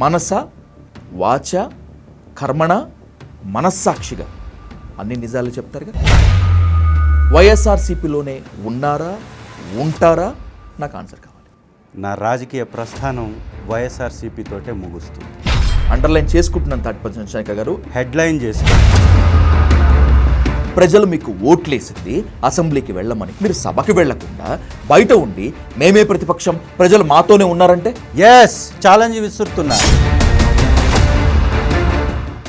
మనస వాచ కర్మణ మనస్సాక్షిగా అన్ని నిజాలు చెప్తారుగా. వైఎస్ఆర్సీపీలోనే ఉన్నారా, ఉంటారా? నాకు ఆన్సర్ కావాలి. నా రాజకీయ ప్రస్థానం వైఎస్ఆర్సీపీతోటే ముగుస్తుంది. అండర్లైన్ చేసుకుంటున్నాను తాటిపల్లి చంద్రశేఖర్ గారు. హెడ్లైన్ చేసుకో. ప్రజలు మీకు ఓట్లేసింది అసెంబ్లీకి వెళ్ళమని. మీరు సభకి వెళ్లకుండా బయట ఉండి మేమే ప్రతిపక్షం, ప్రజలు మాతోనే ఉన్నారంటే ఎస్ ఛాలెంజ్ విసురుతున్నా.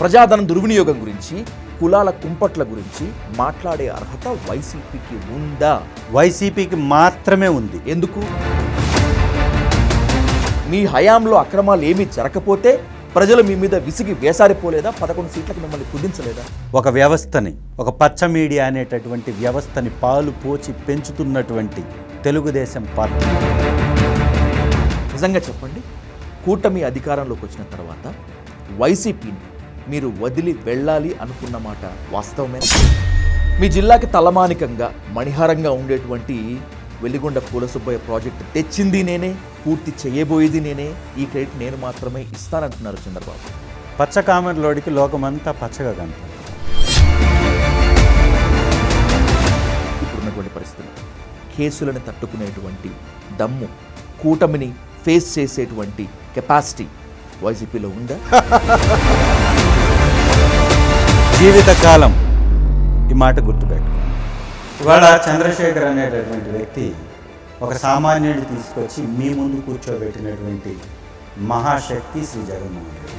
ప్రజాధనం దుర్వినియోగం గురించి, కులాల కుంపట్ల గురించి మాట్లాడే అర్హత వైసీపీకి ఉందా? వైసీపీకి మాత్రమే ఉంది. ఎందుకు? మీ హయాంలో అక్రమాలు ఏమీ జరగకపోతే ప్రజలు మీ మీద విసిగి వేసారిపోలేదా? 11 సీట్లకు మిమ్మల్ని కుదించలేదా? ఒక వ్యవస్థని, ఒక పచ్చ మీడియా అనేటటువంటి వ్యవస్థని పాలు పోచి పెంచుతున్నటువంటి తెలుగుదేశం పార్టీ. నిజంగా చెప్పండి, కూటమి అధికారంలోకి వచ్చిన తర్వాత వైసీపీని మీరు వదిలి వెళ్ళాలి అనుకున్న మాట వాస్తవమే? మీ జిల్లాకి తలమానికంగా మణిహారంగా ఉండేటువంటి వెలిగొండ పూలసుబ్బయ్య ప్రాజెక్టు తెచ్చింది నేనే, పూర్తి చేయబోయేది నేనే, ఈ క్రెడిట్ నేను మాత్రమే ఇస్తానంటున్నారు చంద్రబాబు. పచ్చ కామెర్లోడికి లోకమంతా పచ్చగా కనపడుతుంది. ఇప్పుడున్నటువంటి పరిస్థితులు, కేసులను తట్టుకునేటువంటి దమ్ము, కూటమిని ఫేస్ చేసేటువంటి కెపాసిటీ వైసీపీలో ఉందా? జీవితకాలం ఈ మాట గుర్తుపెట్టు. ఇవాళ చంద్రశేఖర్ అనేటటువంటి వ్యక్తి ఒక సామాన్యుడిని తీసుకొచ్చి మీ ముందు కూర్చోబెట్టినటువంటి మహాశక్తి శ్రీ జగన్మోహన్ రెడ్డి.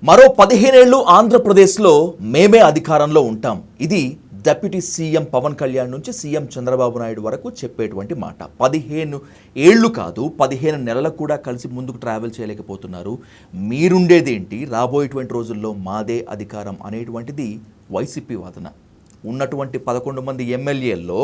మరో 15 ఏళ్ళు ఆంధ్రప్రదేశ్లో మేమే అధికారంలో ఉంటాం. ఇది డిప్యూటీ సీఎం పవన్ కళ్యాణ్ నుంచి సీఎం చంద్రబాబు నాయుడు వరకు చెప్పేటువంటి మాట. 15 ఏళ్ళు కాదు, 15 నెలలకు కూడా కలిసి ముందుకు ట్రావెల్ చేయలేకపోతున్నారు. మీరుండేదేంటి, రాబోయేటువంటి రోజుల్లో మాదే అధికారం అనేటువంటిది వైసీపీ వాదన. ఉన్నటువంటి 11 మంది ఎమ్మెల్యేల్లో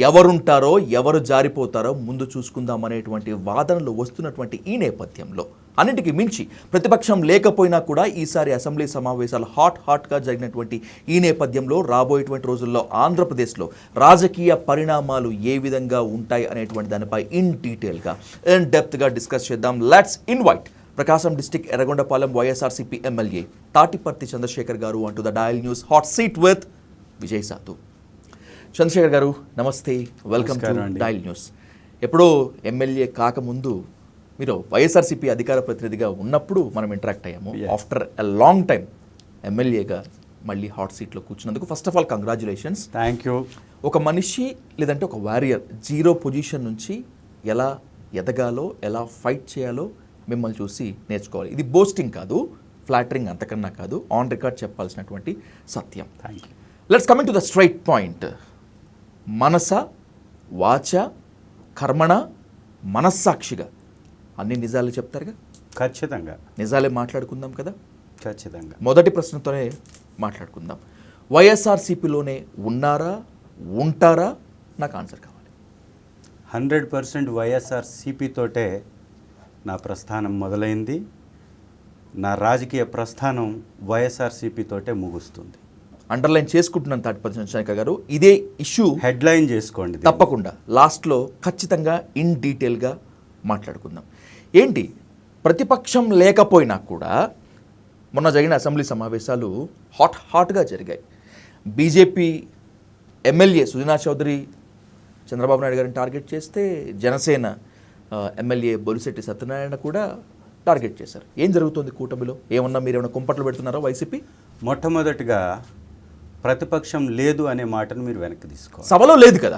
ఎవరుంటారో, ఎవరు జారిపోతారో ముందు చూసుకుందాం అనేటువంటి వాదనలు వస్తున్నటువంటి ఈ నేపథ్యంలో, అన్నింటికి మించి ప్రతిపక్షం లేకపోయినా కూడా ఈసారి అసెంబ్లీ సమావేశాలు హాట్గా జరిగినటువంటి ఈ నేపథ్యంలో రాబోయేటువంటి రోజుల్లో ఆంధ్రప్రదేశ్లో రాజకీయ పరిణామాలు ఏ విధంగా ఉంటాయి అనేటువంటి దానిపై ఇన్ డీటెయిల్గా, ఇన్ డెప్త్గా డిస్కస్ చేద్దాం. Let's invite Prakasam district Yerragondapalem YSRCP MLA Tatiparthi Chandrasekhar garu అంటూ the dial news hot seat with Vijay Sathu. Chandrasekhar garu నమస్తే, వెల్కమ్ టు డయల్ న్యూస్. ఎప్పుడో ఎమ్మెల్యే కాకముందు మీరు వైఎస్ఆర్సీపీ అధికార ప్రతినిధిగా ఉన్నప్పుడు మనం ఇంటరాక్ట్ అయ్యాము. ఆఫ్టర్ ఎ లాంగ్ టైం ఎమ్మెల్యేగా మళ్ళీ హాట్ సీట్లో కూర్చున్నందుకు first of all congratulations. Thank you. ఒక మనిషి లేదంటే ఒక వారియర్ జీరో పొజిషన్ నుంచి ఎలా ఎదగాలో, ఎలా ఫైట్ చేయాలో మిమ్మల్ని చూసి నేర్చుకోవాలి. ఇది బోస్టింగ్ కాదు, ఫ్లాటరింగ్ అంతకన్నా కాదు, ఆన్ రికార్డ్ చెప్పాల్సినటువంటి సత్యం. Thank you. Let's coming to the straight point. మనస వాచ కర్మణ మనస్సాక్షిగా అన్ని నిజాలు చెప్తారుగా. ఖచ్చితంగా నిజాలే మాట్లాడుకుందాం కదా. ఖచ్చితంగా మొదటి ప్రశ్నతోనే మాట్లాడుకుందాం. వైఎస్ఆర్సీపీలోనే ఉన్నారా, ఉంటారా? నాకు ఆన్సర్ కావాలి. 100% వైఎస్ఆర్సీపీతోటే నా ప్రస్థానం మొదలైంది. నా రాజకీయ ప్రస్థానం వైఎస్ఆర్సీపీతోటే ముగుస్తుంది. అండర్లైన్ చేసుకుంటున్నాను తాటిపల్లి చంద్రశేఖర్ గారు. ఇదే ఇష్యూ హెడ్లైన్ చేసుకోండి. తప్పకుండా లాస్ట్లో ఖచ్చితంగా ఇన్ డీటెయిల్గా మాట్లాడుకుందాం. ఏంటి, ప్రతిపక్షం లేకపోయినా కూడా మొన్న జరిగిన అసెంబ్లీ సమావేశాలు హాట్గా జరిగాయి. బీజేపీ ఎమ్మెల్యే సుజనా చౌదరి చంద్రబాబు నాయుడు గారిని టార్గెట్ చేస్తే, జనసేన ఎమ్మెల్యే బొలిశెట్టి సత్యనారాయణ కూడా టార్గెట్ చేశారు. ఏం జరుగుతుంది కూటమిలో? మీరేమన్నా కుంపట్లు పెడుతున్నారో వైసీపీ? మొట్టమొదటిగా ప్రతిపక్షం లేదు అనే మాటను మీరు వెనక్కి తీసుకోవాలి. సభలో లేదు కదా.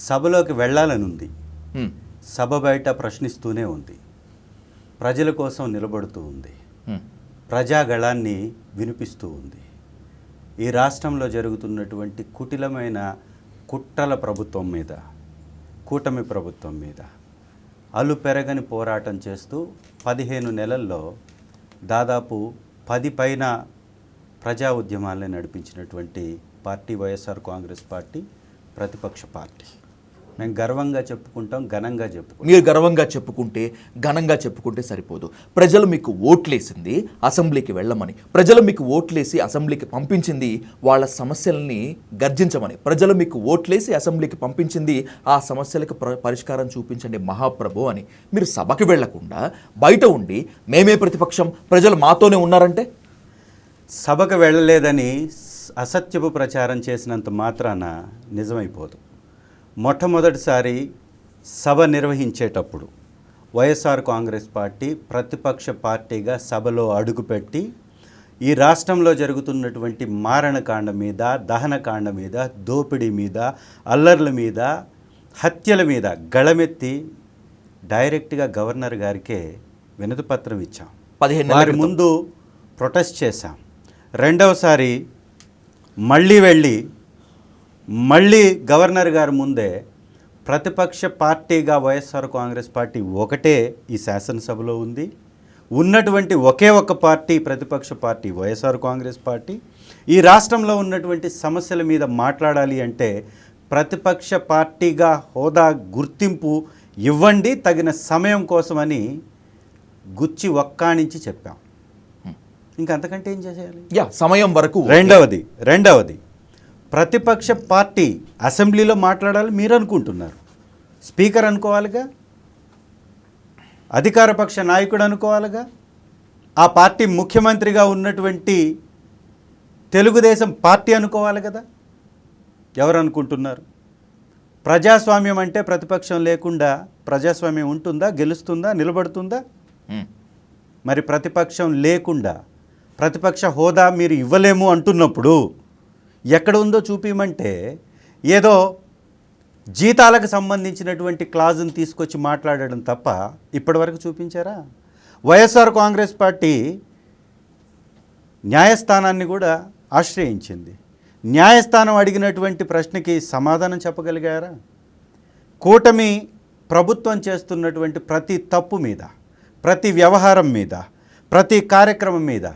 సభలోకి వెళ్ళాలని ఉంది, సభ బయట ప్రశ్నిస్తూనే ఉంది, ప్రజల కోసం నిలబడుతూ ఉంది, ప్రజాగళాన్ని వినిపిస్తూ ఉంది. ఈ రాష్ట్రంలో జరుగుతున్నటువంటి కుటిలమైన కుట్రల ప్రభుత్వం మీద, కూటమి ప్రభుత్వం మీద అలు పెరగని పోరాటం చేస్తూ 15 నెలల్లో దాదాపు 10 పైన ప్రజా ఉద్యమాలను నడిపించినటువంటి పార్టీ వైఎస్ఆర్ కాంగ్రెస్ పార్టీ ప్రతిపక్ష పార్టీ. మేము గర్వంగా చెప్పుకుంటాం, ఘనంగా చెప్పుకుంటాం. మీరు గర్వంగా చెప్పుకుంటే ఘనంగా చెప్పుకుంటే సరిపోదు. ప్రజలు మీకు ఓట్లేసింది అసెంబ్లీకి వెళ్ళమని, ప్రజలు మీకు ఓట్లేసి అసెంబ్లీకి పంపించింది వాళ్ళ సమస్యల్ని గర్జించమని, ప్రజలు మీకు ఓట్లేసి అసెంబ్లీకి పంపించింది ఆ సమస్యలకు పరిష్కారం చూపించండి మహాప్రభు అని. మీరు సభకి వెళ్లకుండా బయట ఉండి మేమే ప్రతిపక్షం, ప్రజలు మాతోనే ఉన్నారంటే సభకు వెళ్ళలేదని అసత్యపు ప్రచారం చేసినంత మాత్రాన నిజమైపోదు. మొట్టమొదటిసారి సభ నిర్వహించేటప్పుడు వైఎస్ఆర్ కాంగ్రెస్ పార్టీ ప్రతిపక్ష పార్టీగా సభలో అడుగుపెట్టి ఈ రాష్ట్రంలో జరుగుతున్నటువంటి మారణకాండ మీద, దహనకాండ మీద, దోపిడీ మీద, అల్లర్ల మీద, హత్యల మీద గళమెత్తి డైరెక్ట్గా గవర్నర్ గారికే వినతిపత్రం ఇచ్చాం. 15 వారి ముందు ప్రొటెస్ట్ చేశాం. రెండవసారి మళ్ళీ గవర్నర్ గారి ముందే ప్రతిపక్ష పార్టీగా వైఎస్ఆర్ కాంగ్రెస్ పార్టీ ఒకటే ఈ శాసనసభలో ఉంది. ఉన్నటువంటి ఒకే ఒక పార్టీ ప్రతిపక్ష పార్టీ వైఎస్ఆర్ కాంగ్రెస్ పార్టీ. ఈ రాష్ట్రంలో ఉన్నటువంటి సమస్యల మీద మాట్లాడాలి అంటే ప్రతిపక్ష పార్టీగా హోదా గుర్తింపు ఇవ్వండి తగిన సమయం కోసమని గుచ్చి ఒక్కాణించి చెప్పాం. ఇంకా అంతకంటే ఏం చేసేయాలి? సమయం వరకు. రెండవది ప్రతిపక్ష పార్టీ అసెంబ్లీలో మాట్లాడాలి మీరు అనుకుంటున్నారు. స్పీకర్ అనుకోవాలిగా, అధికార పక్ష నాయకుడు అనుకోవాలిగా, ఆ పార్టీ ముఖ్యమంత్రిగా ఉన్నటువంటి తెలుగుదేశం పార్టీ అనుకోవాలి కదా. ఎవరు అనుకుంటున్నారు? ప్రజాస్వామ్యం అంటే ప్రతిపక్షం లేకుండా ప్రజాస్వామ్యం ఉంటుందా, గెలుస్తుందా, నిలబడుతుందా? మరి ప్రతిపక్షం లేకుండా ప్రతిపక్ష హోదా మీరు ఇవ్వలేము అంటున్నప్పుడు ఎక్కడ ఉందో చూపించమంటే ఏదో జీతాలకు సంబంధించినటువంటి క్లాజును తీసుకొచ్చి మాట్లాడడం తప్ప ఇప్పటివరకు చూపించారా? వైఎస్ఆర్ కాంగ్రెస్ పార్టీ న్యాయస్థానాన్ని కూడా ఆశ్రయించింది. న్యాయస్థానం అడిగినటువంటి ప్రశ్నకి సమాధానం చెప్పగలిగారా? కూటమి ప్రభుత్వం చేస్తున్నటువంటి ప్రతి తప్పు మీద, ప్రతి వ్యవహారం మీద, ప్రతి కార్యక్రమం మీద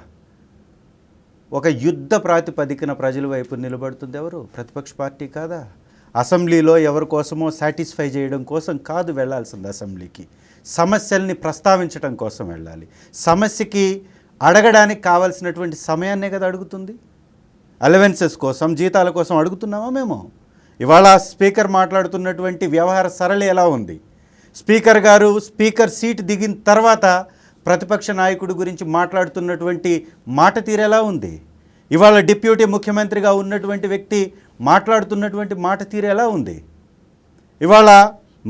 ఒక యుద్ధ ప్రాతిపదికన ప్రజల వైపు నిలబడుతుంది ఎవరు? ప్రతిపక్ష పార్టీ కాదా? అసెంబ్లీలో ఎవరి కోసమో సాటిస్ఫై చేయడం కోసం కాదు వెళ్ళాల్సింది అసెంబ్లీకి. సమస్యల్ని ప్రస్తావించడం కోసం వెళ్ళాలి. సమస్యకి అడగడానికి కావాల్సినటువంటి సమయాన్నే కదా అడుగుతుంది. అలవెన్సెస్ కోసం, జీతాల కోసం అడుగుతున్నామా మేము? ఇవాళ స్పీకర్ మాట్లాడుతున్నటువంటి వ్యవహార సరళి ఎలా ఉంది? స్పీకర్ గారు స్పీకర్ సీట్ దిగిన తర్వాత ప్రతిపక్ష నాయకుడి గురించి మాట్లాడుతున్నటువంటి మాట తీరెలా ఉంది? ఇవాళ డిప్యూటీ ముఖ్యమంత్రిగా ఉన్నటువంటి వ్యక్తి మాట్లాడుతున్నటువంటి మాట తీరెలా ఉంది? ఇవాళ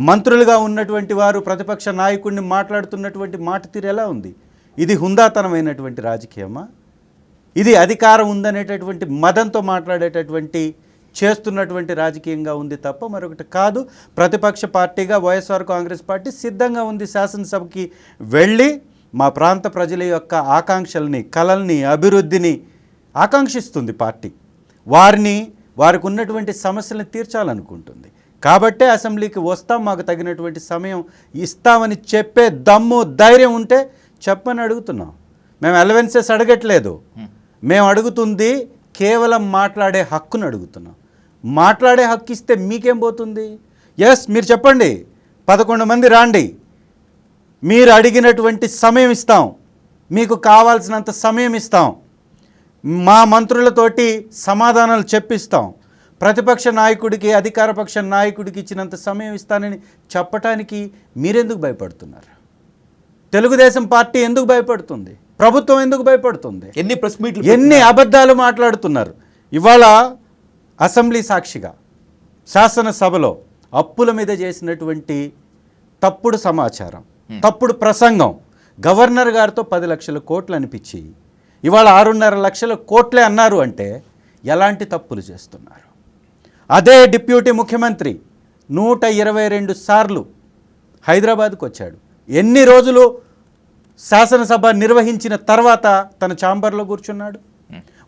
మంత్రులుగా ఉన్నటువంటి వారు ప్రతిపక్ష నాయకుడిని మాట్లాడుతున్నటువంటి మాట తీరెలా ఉంది? ఇది హుందాతనమైనటువంటి రాజకీయమా? ఇది అధికారం ఉందనేటటువంటి మదంతో మాట్లాడేటటువంటి చేస్తున్నటువంటి రాజకీయంగా ఉంది తప్ప మరొకటి కాదు. ప్రతిపక్ష పార్టీగా వైఎస్ఆర్ కాంగ్రెస్ పార్టీ సిద్ధంగా ఉంది శాసనసభకి వెళ్ళి మా ప్రాంత ప్రజల యొక్క ఆకాంక్షల్ని, కలల్ని, అభివృద్ధిని ఆకాంక్షిస్తుంది పార్టీ. వారికి ఉన్నటువంటి సమస్యలను తీర్చాలనుకుంటుంది. కాబట్టే అసెంబ్లీకి వస్తాం, మాకు తగినటువంటి సమయం ఇస్తామని చెప్పే దమ్ము, ధైర్యం ఉంటే చెప్పని అడుగుతున్నాం. మేము అలవెన్సెస్ అడగట్లేదు. మేము అడుగుతుంది కేవలం మాట్లాడే హక్కును అడుగుతున్నాం. మాట్లాడే హక్కు ఇస్తే మీకేం పోతుంది? ఎస్, మీరు చెప్పండి, 11 మంది రాండి, మీరు అడిగినటువంటి సమయం ఇస్తాం, మీకు కావాల్సినంత సమయం ఇస్తాం, మా మంత్రులతోటి సమాధానాలు చెప్పిస్తాం, ప్రతిపక్ష నాయకుడికి, అధికార పక్ష నాయకుడికి ఇచ్చినంత సమయం ఇస్తానని చెప్పటానికి మీరెందుకు భయపడుతున్నారు? తెలుగుదేశం పార్టీ ఎందుకు భయపడుతుంది? ప్రభుత్వం ఎందుకు భయపడుతుంది? ఎన్ని ప్రెస్ మీట్లు, ఎన్ని అబద్ధాలు మాట్లాడుతున్నారు? ఇవాళ అసెంబ్లీ సాక్షిగా శాసనసభలో అప్పుల మీద చేసినటువంటి తప్పుడు సమాచారం, తప్పుడు ప్రసంగం, గవర్నర్ గారితో 10 లక్షల కోట్లు అనిపించి ఇవాళ 6.5 లక్షల కోట్లే అన్నారు అంటే ఎలాంటి తప్పులు చేస్తున్నారు? అదే డిప్యూటీ ముఖ్యమంత్రి 122 సార్లు హైదరాబాద్కు వచ్చాడు. ఎన్ని రోజులు శాసనసభ నిర్వహించిన తర్వాత తన ఛాంబర్లో కూర్చున్నాడు?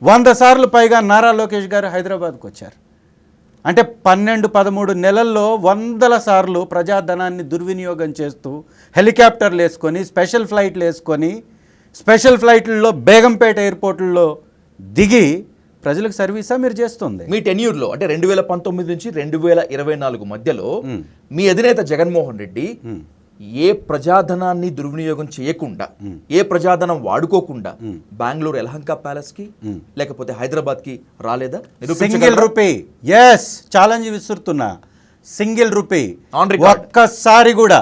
100 సార్లు పైగా నారా లోకేష్ గారు హైదరాబాద్కు వచ్చారు. అంటే 12-13 నెలల్లో 100 సార్లు ప్రజాధనాన్ని దుర్వినియోగం చేస్తూ హెలికాప్టర్లు వేసుకొని, స్పెషల్ ఫ్లైట్లు వేసుకొని, స్పెషల్ ఫ్లైట్లలో బేగంపేట ఎయిర్పోర్ట్లో దిగి ప్రజలకు సర్వీసా మీరు చేస్తుంది? మీ టెన్యూర్లో అంటే 2019 నుంచి 2024 మధ్యలో మీ అధినేత జగన్మోహన్ రెడ్డి ఏ ప్రజాధనాన్ని దుర్వినియోగం చేయకుండా, ఏ ప్రజాధనం వాడుకోకుండా బెంగళూరు యలహంక ప్యాలెస్ కి లేకపోతే హైదరాబాద్ కి రాలేదా? సింగిల్ రూపీ, ఎస్, ఛాలెంజ్ విసురుతున్నా, సింగిల్ రూపీ ఆన్ రికార్డ్ ఒక్కసారి కూడా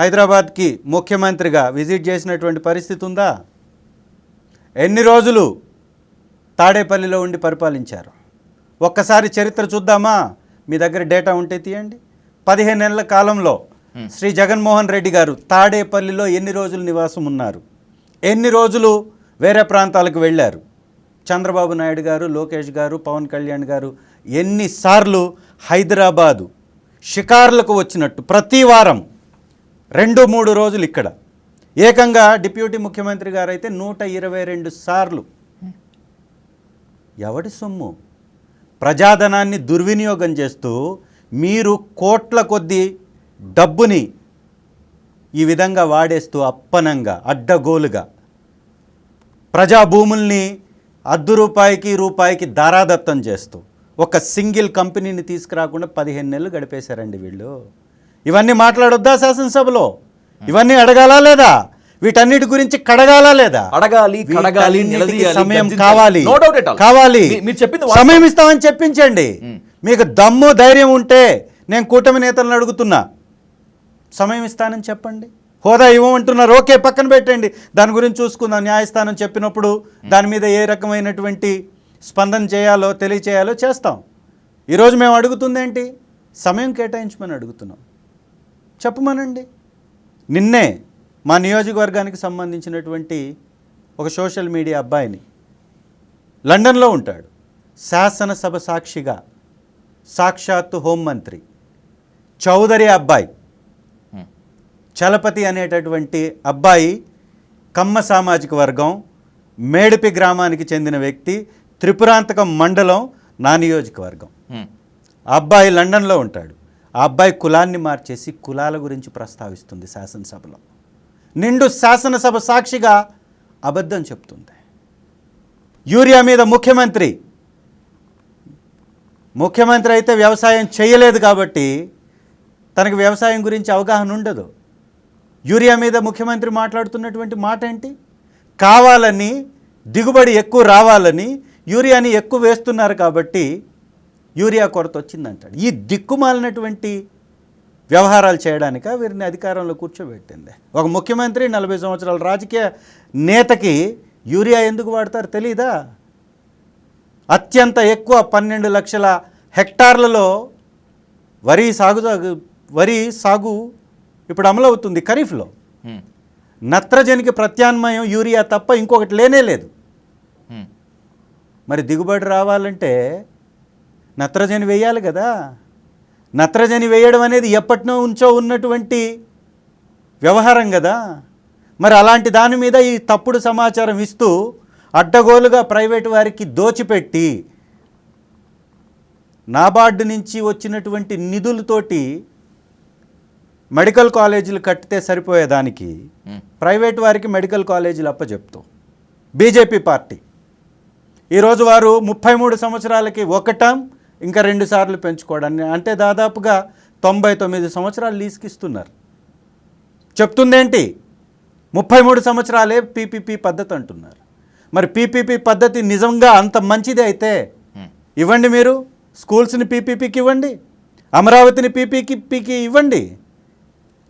హైదరాబాద్కి ముఖ్యమంత్రిగా విజిట్ చేసినటువంటి పరిస్థితి ఉందా? ఎన్ని రోజులు తాడేపల్లిలో ఉండి పరిపాలించారు? ఒక్కసారి చరిత్ర చూద్దామా? మీ దగ్గర డేటా ఉంటే తీయండి. 15 నెలల కాలంలో శ్రీ జగన్మోహన్ రెడ్డి గారు తాడేపల్లిలో ఎన్ని రోజులు నివాసం ఉన్నారు? ఎన్ని రోజులు వేరే ప్రాంతాలకు వెళ్ళారు? చంద్రబాబు నాయుడు గారు, లోకేష్ గారు, పవన్ కళ్యాణ్ గారు ఎన్నిసార్లు హైదరాబాదు షికార్లకు వచ్చినట్టు ప్రతి వారం 2-3 రోజులు ఇక్కడ. ఏకంగా డిప్యూటీ ముఖ్యమంత్రి గారు అయితే 122 సార్లు. ఎవడి సొమ్ము? ప్రజాధనాన్ని దుర్వినియోగం చేస్తూ మీరు కోట్ల కొద్దీ డబ్బుని ఈ విధంగా వాడేస్తూ అప్పనంగా అడ్డగోలుగా ప్రజాభూముల్ని రూపాయికి దారాదత్తం చేస్తూ ఒక సింగిల్ కంపెనీని తీసుకురాకుండా 15 నెలలు గడిపేశారండి వీళ్ళు. ఇవన్నీ మాట్లాడొద్దా శాసనసభలో? ఇవన్నీ అడగాలా లేదా? వీటన్నిటి గురించి కడగాలా లేదా? అడగాలి, కడగాలి, సమయం కావాలి, నో డౌట్ ఎట్ ఆల్. కావాలి. మీరు చెప్పింది సమయం ఇస్తామని చెప్పించండి. మీకు దమ్ము ధైర్యం ఉంటే నేను కూటమి నేతలను అడుగుతున్నా, సమయం ఇస్తానని చెప్పండి. హోదా ఇవ్వమంటున్నారు, ఓకే, పక్కన పెట్టండి, దాని గురించి చూసుకుందాం. న్యాయస్థానం చెప్పినప్పుడు దాని మీద ఏ రకమైనటువంటి స్పందన చేయాలో తెలియచేయాలో చేస్తాం. ఈరోజు మేము అడుగుతుంది ఏంటి? సమయం కేటాయించమని అడుగుతున్నాం. చెప్పమనండి. నిన్నే మా నియోజకవర్గానికి సంబంధించినటువంటి ఒక సోషల్ మీడియా అబ్బాయిని, లండన్లో ఉంటాడు, శాసనసభ సాక్షిగా సాక్షాత్తు హోంమంత్రి చౌదరి అబ్బాయి, చలపతి అనేటటువంటి అబ్బాయి, కమ్మ సామాజిక వర్గం, మేడిపి గ్రామానికి చెందిన వ్యక్తి, త్రిపురాంతకం మండలం, నా నియోజకవర్గం. ఆ అబ్బాయి లండన్లో ఉంటాడు. ఆ అబ్బాయి కులాన్ని మార్చేసి కులాల గురించి ప్రస్తావిస్తుంది శాసనసభలో. నిండు శాసనసభ సాక్షిగా అబద్ధం చెప్తుంది. యూరియా మీద ముఖ్యమంత్రి అయితే వ్యవసాయం చేయలేదు కాబట్టి తనకు వ్యవసాయం గురించి అవగాహన ఉండదు. యూరియా మీద ముఖ్యమంత్రి మాట్లాడుతున్నటువంటి మాట ఏంటి? కావాలని దిగుబడి ఎక్కువ రావాలని యూరియాని ఎక్కువ వేస్తున్నారు కాబట్టి యూరియా కొరత వచ్చిందంటాడు. ఈ దిక్కుమాలినటువంటి వ్యవహారాలు చేయడానిక వీరిని అధికారంలో కూర్చోబెట్టింది. ఒక ముఖ్యమంత్రి 40 సంవత్సరాల రాజకీయ నేతకి యూరియా ఎందుకు వాడతారు తెలీదా? అత్యంత ఎక్కువ 12 లక్షల హెక్టార్లలో వరి సాగు ఇప్పుడు అమలవుతుంది ఖరీఫ్లో. నత్రజనికి ప్రత్యామ్నాయం యూరియా తప్ప ఇంకొకటి లేనే లేదు. మరి దిగుబడి రావాలంటే నత్రజని వేయాలి కదా. నత్రజని వేయడం అనేది ఎప్పటి నుంచో ఉన్నటువంటి వ్యవహారం కదా. మరి అలాంటి దాని మీద ఈ తప్పుడు సమాచారం ఇస్తూ అడ్డగోలుగా ప్రైవేటు వారికి దోచిపెట్టి నాబార్డు నుంచి వచ్చినటువంటి నిధులతోటి మెడికల్ కాలేజీలు కట్టితే సరిపోయేదానికి ప్రైవేటు వారికి మెడికల్ కాలేజీలు అప్పచెప్తూ బీజేపీ పార్టీ ఈరోజు వారు 33 సంవత్సరాలకి ఒక టర్మ్ ఇంకా 2 సార్లు పెంచుకోవడాన్ని, అంటే దాదాపుగా 99 సంవత్సరాలు లీజుకిస్తున్నారు. చెప్తుందేంటి? 33 సంవత్సరాలే పీపీపీ పద్ధతి అంటున్నారు. మరి పీపీపీ పద్ధతి నిజంగా అంత మంచిది అయితే ఇవ్వండి. మీరు స్కూల్స్ని పీపీపీకి ఇవ్వండి, అమరావతిని పీపీపీకి ఇవ్వండి.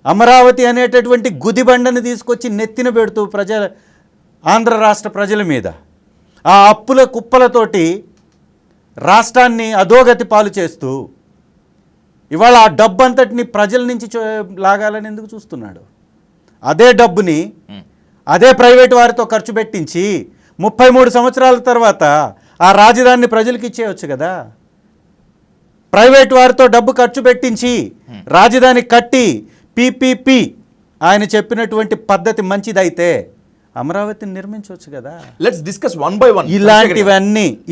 అమరావతి అనేటటువంటి గుదిబండని తీసుకొచ్చి నెత్తిన పెడుతూ ఆంధ్ర రాష్ట్ర ప్రజల మీద ఆ అప్పుల కుప్పలతోటి రాష్ట్రాన్ని అధోగతి పాలు చేస్తూ ఇవాళ ఆ డబ్బు అంతటిని ప్రజల నుంచి లాగాలని ఎందుకు చూస్తున్నాడు? అదే డబ్బుని అదే ప్రైవేటు వారితో ఖర్చు పెట్టించి 33 సంవత్సరాల తర్వాత ఆ రాజధానిని ప్రజలకు ఇచ్చేయచ్చు కదా. ప్రైవేటు వారితో డబ్బు ఖర్చు పెట్టించి రాజధాని కట్టి పీపీపీ ఆయన చెప్పినటువంటి పద్ధతి మంచిదైతే అమరావతిని నిర్మించవచ్చు కదా. Let's discuss one by one.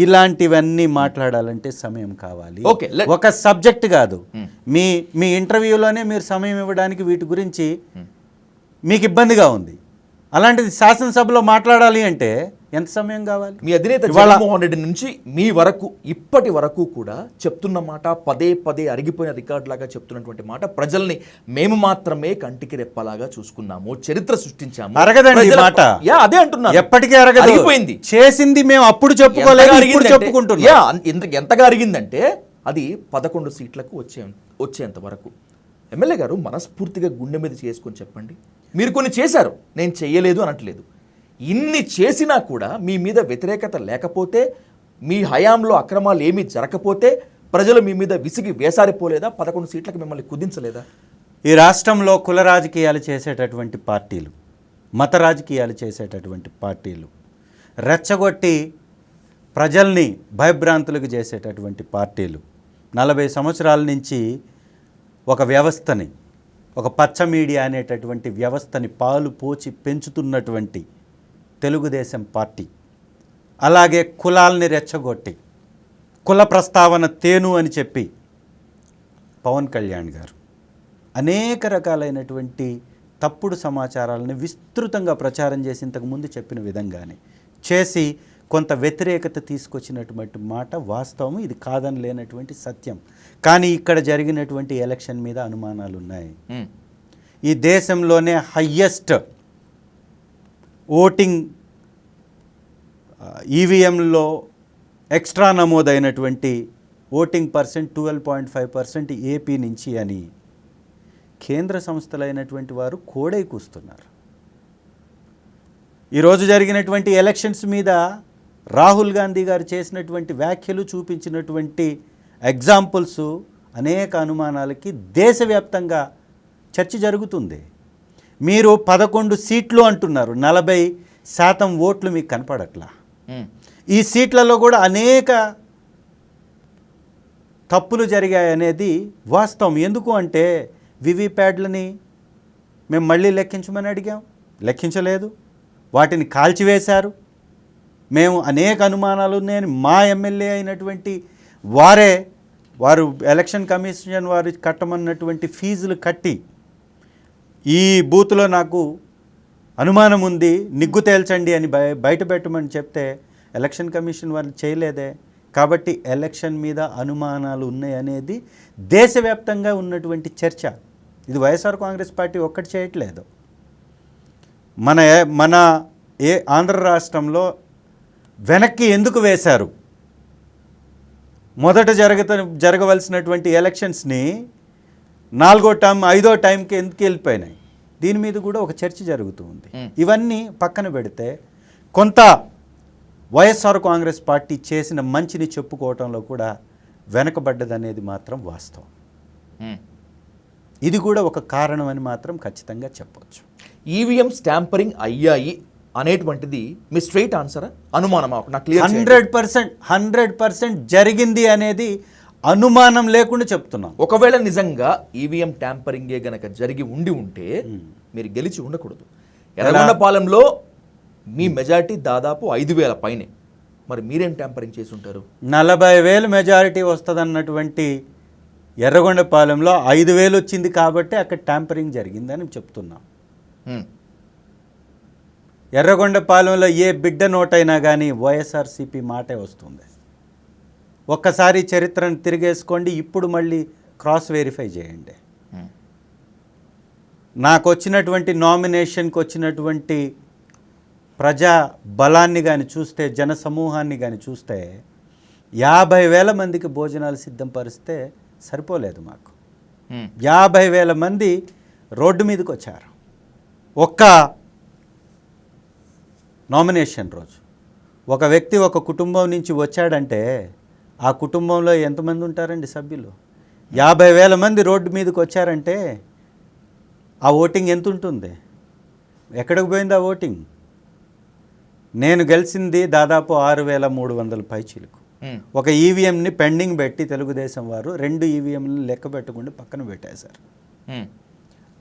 ఇలాంటివన్నీ మాట్లాడాలంటే సమయం కావాలి. Okay, ఒక సబ్జెక్ట్ కాదు. మీ ఇంటర్వ్యూలోనే మీరు సమయం ఇవ్వడానికి వీటి గురించి మీకు ఇబ్బందిగా ఉంది. అలాంటిది శాసనసభలో మాట్లాడాలి అంటే ఎంత సమయం కావాలి? మీ అధినేత జగన్మోహన్ రెడ్డి నుంచి మీ వరకు ఇప్పటి వరకు కూడా చెప్తున్న మాట, పదే పదే అరిగిపోయిన రికార్డులాగా చెప్తున్నటువంటి మాట, ప్రజల్ని మేము మాత్రమే కంటికి రెప్పలాగా చూసుకున్నాము, చరిత్ర సృష్టించాము. అరగదండి ఈ మాట. అదే అంటున్నాను, ఎప్పటికీ అరగదు. అరిగిపోయింది. చేసింది మేము అప్పుడు చెప్పుకోలేదు, ఇప్పుడు చెప్పుకుంటున్నాం. ఎంతగా అరిగిందంటే అది 11 సీట్లకు వచ్చేంత వరకు. ఎమ్మెల్యే గారు మనస్ఫూర్తిగా గుండె మీద చేసుకొని చెప్పండి, మీరు కొన్ని చేశారు, నేను చెయ్యలేదు అనట్లేదు. ఇన్ని చేసినా కూడా మీ మీద వ్యతిరేకత లేకపోతే, మీ హయాంలో అక్రమాలు ఏమీ జరగకపోతే ప్రజలు మీ మీద విసిగి వేసారిపోలేదా? 11 సీట్లకు మిమ్మల్ని కుదించలేదా? ఈ రాష్ట్రంలో కుల రాజకీయాలు చేసేటటువంటి పార్టీలు, మత రాజకీయాలు చేసేటటువంటి పార్టీలు, రెచ్చగొట్టి ప్రజల్ని భయభ్రాంతులకు చేసేటటువంటి పార్టీలు 40 సంవత్సరాల నుంచి ఒక వ్యవస్థని, ఒక పచ్చ మీడియా అనేటటువంటి వ్యవస్థని పాలు పోచి పెంచుతున్నటువంటి తెలుగుదేశం పార్టీ, అలాగే కులాల్ని రెచ్చగొట్టి కుల ప్రస్తావన తేను అని చెప్పి పవన్ కళ్యాణ్ గారు అనేక రకాలైనటువంటి తప్పుడు సమాచారాలను విస్తృతంగా ప్రచారం చేసి ఇంతకుముందు చెప్పిన విధంగానే చేసి కొంత వ్యతిరేకత తీసుకొచ్చినటువంటి మాట వాస్తవం, ఇది కాదని లేనటువంటి సత్యం. కానీ ఇక్కడ జరిగినటువంటి ఎలక్షన్ మీద అనుమానాలు ఉన్నాయి. ఈ దేశంలోనే హయ్యెస్ట్ ఓటింగ్ ఈవీఎంలో ఎక్స్ట్రా నమోదైనటువంటి ఓటింగ్ పర్సెంట్ 12.5% ఏపీ నుంచి అని కేంద్ర సంస్థలైనటువంటి వారు కోడై కూస్తున్నారు. ఈరోజు జరిగినటువంటి ఎలక్షన్స్ మీద రాహుల్ గాంధీ గారు చేసినటువంటి వ్యాఖ్యలు, చూపించినటువంటి ఎగ్జాంపుల్స్ అనేక అనుమానాలకి దేశవ్యాప్తంగా చర్చ జరుగుతుంది. మీరు 11 సీట్లు అంటున్నారు, 40% ఓట్లు మీకు కనపడట్లా. ఈ సీట్లలో కూడా అనేక తప్పులు జరిగాయనేది వాస్తవం. ఎందుకు అంటే వివిప్యాడ్లని మేము మళ్ళీ లెక్కించమని అడిగాం, లెక్కించలేదు, వాటిని కాల్చివేశారు. మేము అనేక అనుమానాలు ఉన్నాయని మా ఎమ్మెల్యే అయినటువంటి వారు ఎలక్షన్ కమిషన్ వారు కట్టమన్నటువంటి ఫీజులు కట్టి ఈ బూత్లో నాకు అనుమానం ఉంది, నిగ్గు తేల్చండి అని బయట పెట్టమని చెప్తే ఎలక్షన్ కమిషన్ వాళ్ళు చేయలేదే. కాబట్టి ఎలక్షన్ మీద అనుమానాలు ఉన్నాయనేది దేశవ్యాప్తంగా ఉన్నటువంటి చర్చ. ఇది వైఎస్ఆర్ కాంగ్రెస్ పార్టీ ఒక్కటి చేయట్లేదు. మన ఆంధ్ర రాష్ట్రంలో వెనక్కి ఎందుకు వేశారు? మొదట జరగవలసినటువంటి ఎలక్షన్స్ని 4వ టైం 5వ టైంకి ఎందుకు వెళ్ళిపోయినాయి? దీని మీద కూడా ఒక చర్చ జరుగుతూ ఉంది. ఇవన్నీ పక్కన పెడితే కొంత వైఎస్ఆర్ కాంగ్రెస్ పార్టీ చేసిన మంచిని చెప్పుకోవటంలో కూడా వెనకబడ్డదనేది మాత్రం వాస్తవం. ఇది కూడా ఒక కారణం అని మాత్రం ఖచ్చితంగా చెప్పవచ్చు. ఈవీఎం స్టాంపరింగ్ అయ్యాయి అనేటువంటిది మీ స్ట్రైట్ ఆన్సరా, అనుమానమా? 100% జరిగింది అనేది అనుమానం లేకుండా చెప్తున్నాం. ఒకవేళ నిజంగా ఈవీఎం ట్యాంపరింగే గనక జరిగి ఉంటే మీరు గెలిచి ఉండకూడదు. ఎర్రగొండపాలెంలో మీ మెజారిటీ దాదాపు 5,000 పైనే, మరి మీరేం ట్యాంపరింగ్ చేసి ఉంటారు? 40,000 మెజారిటీ వస్తుందన్నటువంటి ఎర్రగొండపాలెంలో 5,000 వచ్చింది కాబట్టి అక్కడ ట్యాంపరింగ్ జరిగిందని చెప్తున్నాం. ఎర్రగొండపాలెంలో ఏ బిడ్డ నోటైనా కానీ వైఎస్ఆర్సీపీ మాటే వస్తుంది. ఒక్కసారి చరిత్రను తిరిగేసుకోండి, ఇప్పుడు మళ్ళీ క్రాస్ వెరిఫై చేయండి. నాకు వచ్చినటువంటి నామినేషన్కి వచ్చినటువంటి ప్రజా బలాన్ని కానీ చూస్తే, జన సమూహాన్ని కానీ చూస్తే 50,000 మందికి భోజనాలు సిద్ధపరిస్తే సరిపోలేదు. మాకు 50,000 మంది రోడ్డు మీదకి వచ్చారు ఒక్క నామినేషన్ రోజు. ఒక వ్యక్తి ఒక కుటుంబం నుంచి వచ్చాడంటే ఆ కుటుంబంలో ఎంతమంది ఉంటారండి సభ్యులు? 50,000 మంది రోడ్డు మీదకి వచ్చారంటే ఆ ఓటింగ్ ఎంత ఉంటుంది? ఎక్కడికి పోయింది ఆ ఓటింగ్? నేను గెలిచింది దాదాపు 6,300 పైచీలకు. ఒక ఈవీఎంని పెండింగ్ పెట్టి తెలుగుదేశం వారు 2 ఈవీఎంని లెక్క పెట్టకుండా పక్కన పెట్టేశారు.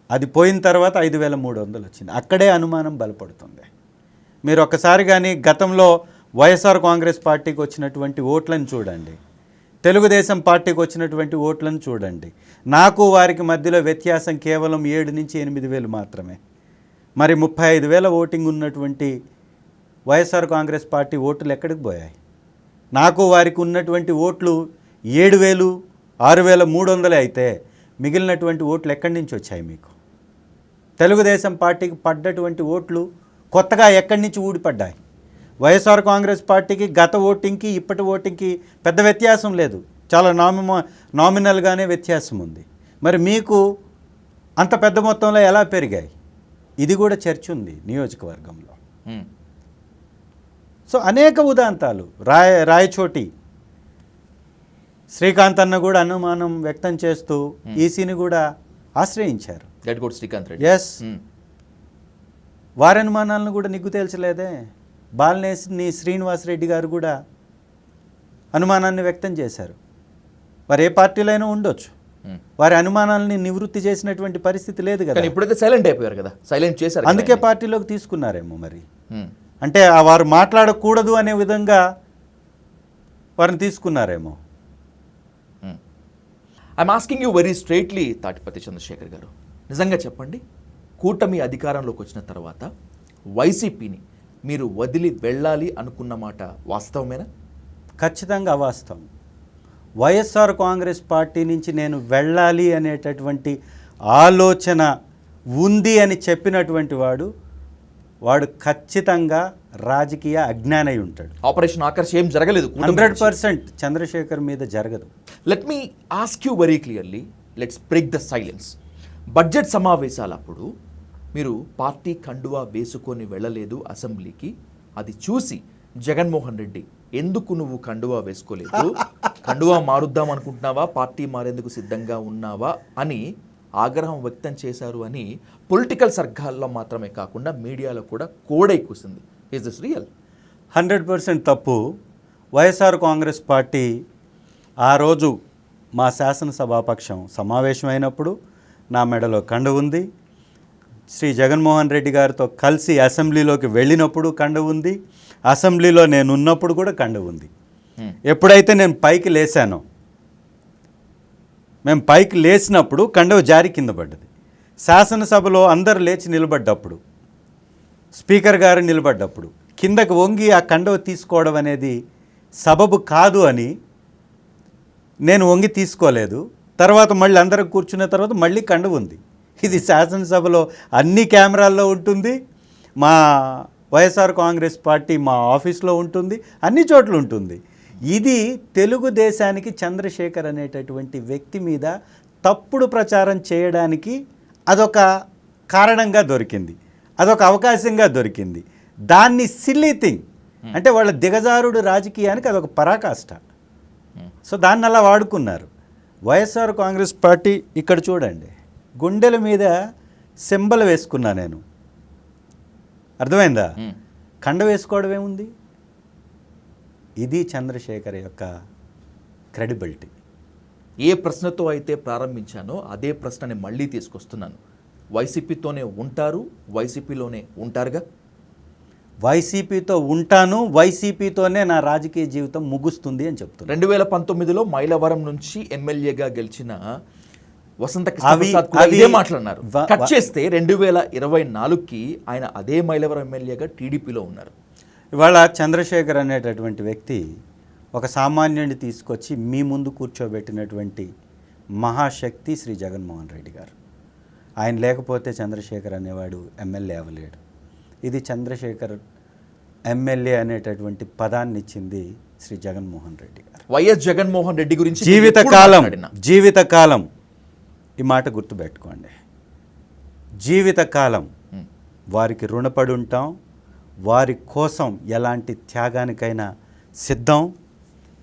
అది పోయిన తర్వాత 5,300 వచ్చింది. అక్కడే అనుమానం బలపడుతుంది. మీరు ఒక్కసారి కానీ గతంలో వైఎస్ఆర్ కాంగ్రెస్ పార్టీకి వచ్చినటువంటి ఓట్లను చూడండి, తెలుగుదేశం పార్టీకి వచ్చినటువంటి ఓట్లను చూడండి. నాకు వారికి మధ్యలో వ్యత్యాసం కేవలం 7 నుంచి 8,000 మాత్రమే. మరి 35,000 ఓటింగ్ ఉన్నటువంటి వైఎస్ఆర్ కాంగ్రెస్ పార్టీ ఓట్లు ఎక్కడికి పోయాయి? నాకు వారికి ఉన్నటువంటి ఓట్లు 7,000 6,300 అయితే మిగిలినటువంటి ఓట్లు ఎక్కడి నుంచి వచ్చాయి మీకు? తెలుగుదేశం పార్టీకి పడ్డటువంటి ఓట్లు కొత్తగా ఎక్కడి నుంచి ఊడిపడ్డాయి? వైఎస్ఆర్ కాంగ్రెస్ పార్టీకి గత ఓటింగ్కి ఇప్పటి ఓటింగ్కి పెద్ద వ్యత్యాసం లేదు, చాలా నామినల్గానే వ్యత్యాసం ఉంది. మరి మీకు అంత పెద్ద మొత్తంలో ఎలా పెరిగాయి? ఇది కూడా చర్చ ఉంది నియోజకవర్గంలో. సో అనేక ఉదాంతాలు. రాయచోటి శ్రీకాంత్ అన్న కూడా అనుమానం వ్యక్తం చేస్తూ ఈసీని కూడా ఆశ్రయించారు. ఎస్, వారి అనుమానాలను కూడా నిగ్గు తేల్చలేదే. బాలినేని శ్రీనివాసరెడ్డి గారు కూడా అనుమానాన్ని వ్యక్తం చేశారు. వారు ఏ పార్టీలో అయినా ఉండొచ్చు, వారి అనుమానాలని నివృత్తి చేసినటువంటి పరిస్థితి లేదు కదా. ఇప్పుడైతే సైలెంట్ అయిపోయారు కదా, సైలెంట్ చేశారు. అందుకే పార్టీలోకి తీసుకున్నారేమో మరి. అంటే వారు మాట్లాడకూడదు అనే విధంగా వారిని తీసుకున్నారేమో. I'm asking you very straightly Tatiparthi Chandrasekhar garu, నిజంగా చెప్పండి, కూటమి అధికారంలోకి వచ్చిన తర్వాత వైసీపీని మీరు వదిలి వెళ్ళాలి అనుకున్న మాట వాస్తవమేనా? ఖచ్చితంగా అవాస్తవం. వైఎస్ఆర్ కాంగ్రెస్ పార్టీ నుంచి నేను వెళ్ళాలి అనేటటువంటి ఆలోచన ఉంది అని చెప్పినటువంటి వాడు ఖచ్చితంగా రాజకీయ అజ్ఞానై ఉంటాడు. ఆపరేషన్ ఆకర్ష్ ఏం జరగలేదు, 100% చంద్రశేఖర్ మీద జరగదు. Let me ask you very clearly, let's break the silence. Budget సమావేశాలప్పుడు మీరు పార్టీ కండువా వేసుకొని వెళ్ళలేదు అసెంబ్లీకి. అది చూసి జగన్మోహన్ రెడ్డి, ఎందుకు నువ్వు కండువా వేసుకోలేదు, కండువా మారుద్దాం అనుకుంటున్నావా, పార్టీ మారేందుకు సిద్ధంగా ఉన్నావా అని ఆగ్రహం వ్యక్తం చేశారు అని పొలిటికల్ సర్గాల్లో మాత్రమే కాకుండా మీడియాలో కూడా కోడై కూసింది. Is this real? 100% తప్పు. వైఎస్ఆర్ కాంగ్రెస్ పార్టీ ఆ రోజు మా శాసనసభాపక్షం సమావేశమైనప్పుడు నా మెడలో కండ ఉంది. శ్రీ జగన్మోహన్ రెడ్డి గారితో కలిసి అసెంబ్లీలోకి వెళ్ళినప్పుడు కండ ఉంది. అసెంబ్లీలో నేను ఉన్నప్పుడు కూడా కండ ఉంది. ఎప్పుడైతే నేను పైకి లేచానో, మేము పైకి లేచినప్పుడు కండవ జారి కింద పడ్డది. శాసనసభలో అందరు లేచి నిలబడ్డప్పుడు, స్పీకర్ గారు నిలబడ్డప్పుడు కిందకు వంగి ఆ కండవ తీసుకోవడం అనేది సబబు కాదు అని నేను వంగి తీసుకోలేదు. తర్వాత మళ్ళీ అందరం కూర్చున్న తర్వాత మళ్ళీ కండవ ఉంది. ఇది శాసనసభలో అన్ని కెమెరాల్లో ఉంటుంది, మా వైఎస్ఆర్ కాంగ్రెస్ పార్టీ మా ఆఫీస్లో ఉంటుంది, అన్ని చోట్ల ఉంటుంది. ఇది తెలుగుదేశానికి చంద్రశేఖర్ అనేటటువంటి వ్యక్తి మీద తప్పుడు ప్రచారం చేయడానికి అదొక కారణంగా దొరికింది, అదొక అవకాశంగా దొరికింది. దాన్ని సిల్లీ థింగ్ అంటే వాళ్ళ దిగజారుడు రాజకీయానికి అదొక పరాకాష్ట. సో దాన్ని అలా వాడుకున్నారు. వైఎస్ఆర్ కాంగ్రెస్ పార్టీ ఇక్కడ చూడండి, గుండెల మీద సింబల్ వేసుకున్నా నేను, అర్థమైందా? కండ వేసుకోవడం ఏముంది? ఇది చంద్రశేఖర్ యొక్క క్రెడిబిలిటీ. ఏ ప్రశ్నతో అయితే ప్రారంభించానో అదే ప్రశ్నని మళ్ళీ తీసుకొస్తున్నాను. వైసీపీతోనే ఉంటారు, వైసీపీలోనే ఉంటారుగా? వైసీపీతో ఉంటాను, వైసీపీతోనే నా రాజకీయ జీవితం ముగుస్తుంది అని చెప్తున్నాను. 2019లో మైలవరం నుంచి ఎమ్మెల్యేగా గెలిచిన వసంత కృష్ణప్రసాద్ కూడా ఇదే మాట్లాడినారు. కట్ చేస్తే 2024కి ఆయన అదే మైలవరం ఎమ్మెల్యేగా టీడీపీలో ఉన్నారు. ఇవాళ చంద్రశేఖర్ అనేటటువంటి వ్యక్తి ఒక సామాన్యుడిని తీసుకొచ్చి మీ ముందు కూర్చోబెట్టినటువంటి మహాశక్తి శ్రీ జగన్మోహన్ రెడ్డి గారు. ఆయన లేకపోతే చంద్రశేఖర్ అనేవాడు ఎమ్మెల్యే అవ్వలేడు. ఇది చంద్రశేఖర్ ఎమ్మెల్యే అనేటటువంటి పదాన్ని ఇచ్చింది శ్రీ జగన్మోహన్ రెడ్డి గారు. వైఎస్ జగన్మోహన్ రెడ్డి గురించి జీవితకాలం ఈ మాట గుర్తుపెట్టుకోండి. జీవితకాలం వారికి రుణపడి ఉంటాం, వారి కోసం ఎలాంటి త్యాగానికైనా సిద్ధం.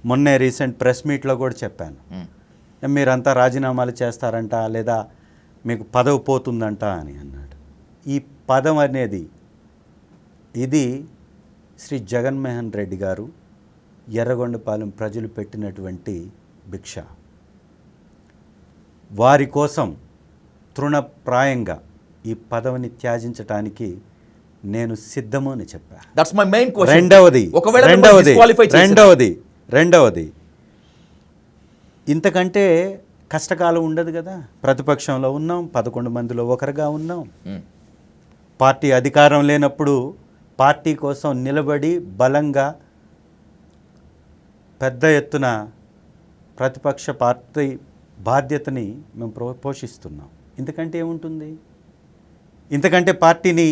మొన్నే రీసెంట్ ప్రెస్ మీట్లో కూడా చెప్పాను, మీరంతా రాజీనామాలు చేస్తారంట లేదా మీకు పదవి పోతుందంట అని అన్నాడు. ఈ పదం అనేది ఇది శ్రీ జగన్మోహన్ రెడ్డి గారు ఎర్రగొండపాలెం ప్రజలు పెట్టినటువంటి భిక్ష. వారి కోసం తృణప్రాయంగా ఈ పదవిని త్యాజించటానికి నేను సిద్ధము అని చెప్పా. That's my main question. రెండవది ఇంతకంటే కష్టకాలం ఉండదు కదా. ప్రతిపక్షంలో ఉన్నాం, 11 మందిలో ఒకరుగా ఉన్నాం. పార్టీ అధికారం లేనప్పుడు పార్టీ కోసం నిలబడి బలంగా పెద్ద ఎత్తున ప్రతిపక్ష పార్టీ బాధ్యతని మేము పోషిస్తున్నాం. ఇంతకంటే ఏముంటుంది? ఇంతకంటే పార్టీని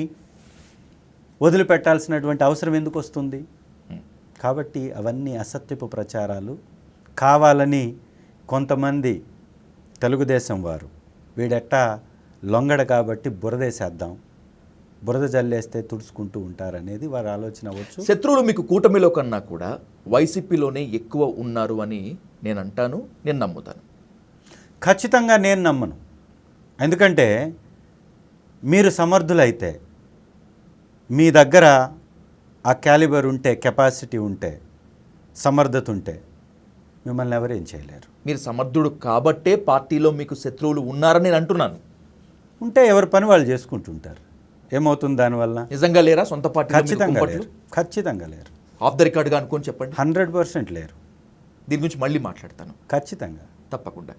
వదిలిపెట్టాల్సినటువంటి అవసరం ఎందుకు వస్తుంది? కాబట్టి అవన్నీ అసత్యపు ప్రచారాలు. కావాలని కొంతమంది తెలుగుదేశం వారు వీడెట్టా లొంగడ కాబట్టి బురదేసేద్దాం, బురద జల్లేస్తే తుడుచుకుంటూ ఉంటారనేది వారి ఆలోచన అవ్వచ్చు. శత్రువులు మీకు కూటమిలో కన్నా కూడా వైసీపీలోనే ఎక్కువ ఉన్నారు అని నేను అంటాను, నేను నమ్ముతాను. ఖచ్చితంగా నేను నమ్మను. ఎందుకంటే మీరు సమర్థులైతే, మీ దగ్గర ఆ క్యాలిబర్ ఉంటే, కెపాసిటీ ఉంటే, సమర్థత ఉంటే మిమ్మల్ని ఎవరేం చేయలేరు. మీరు సమర్థుడు కాబట్టే పార్టీలో మీకు శత్రువులు ఉన్నారని నేను అంటున్నాను. ఉంటే ఎవరి పని వాళ్ళు చేసుకుంటుంటారు. ఏమవుతుంది దానివల్ల? నిజంగా లేరా సొంత పార్టీ? ఖచ్చితంగా లేరు. ఖచ్చితంగా లేరు. ఆఫ్ ద రికార్డ్గా అనుకొని చెప్పండి. 100% లేరు. దీని గురించి మళ్ళీ మాట్లాడతాను ఖచ్చితంగా, తప్పకుండా.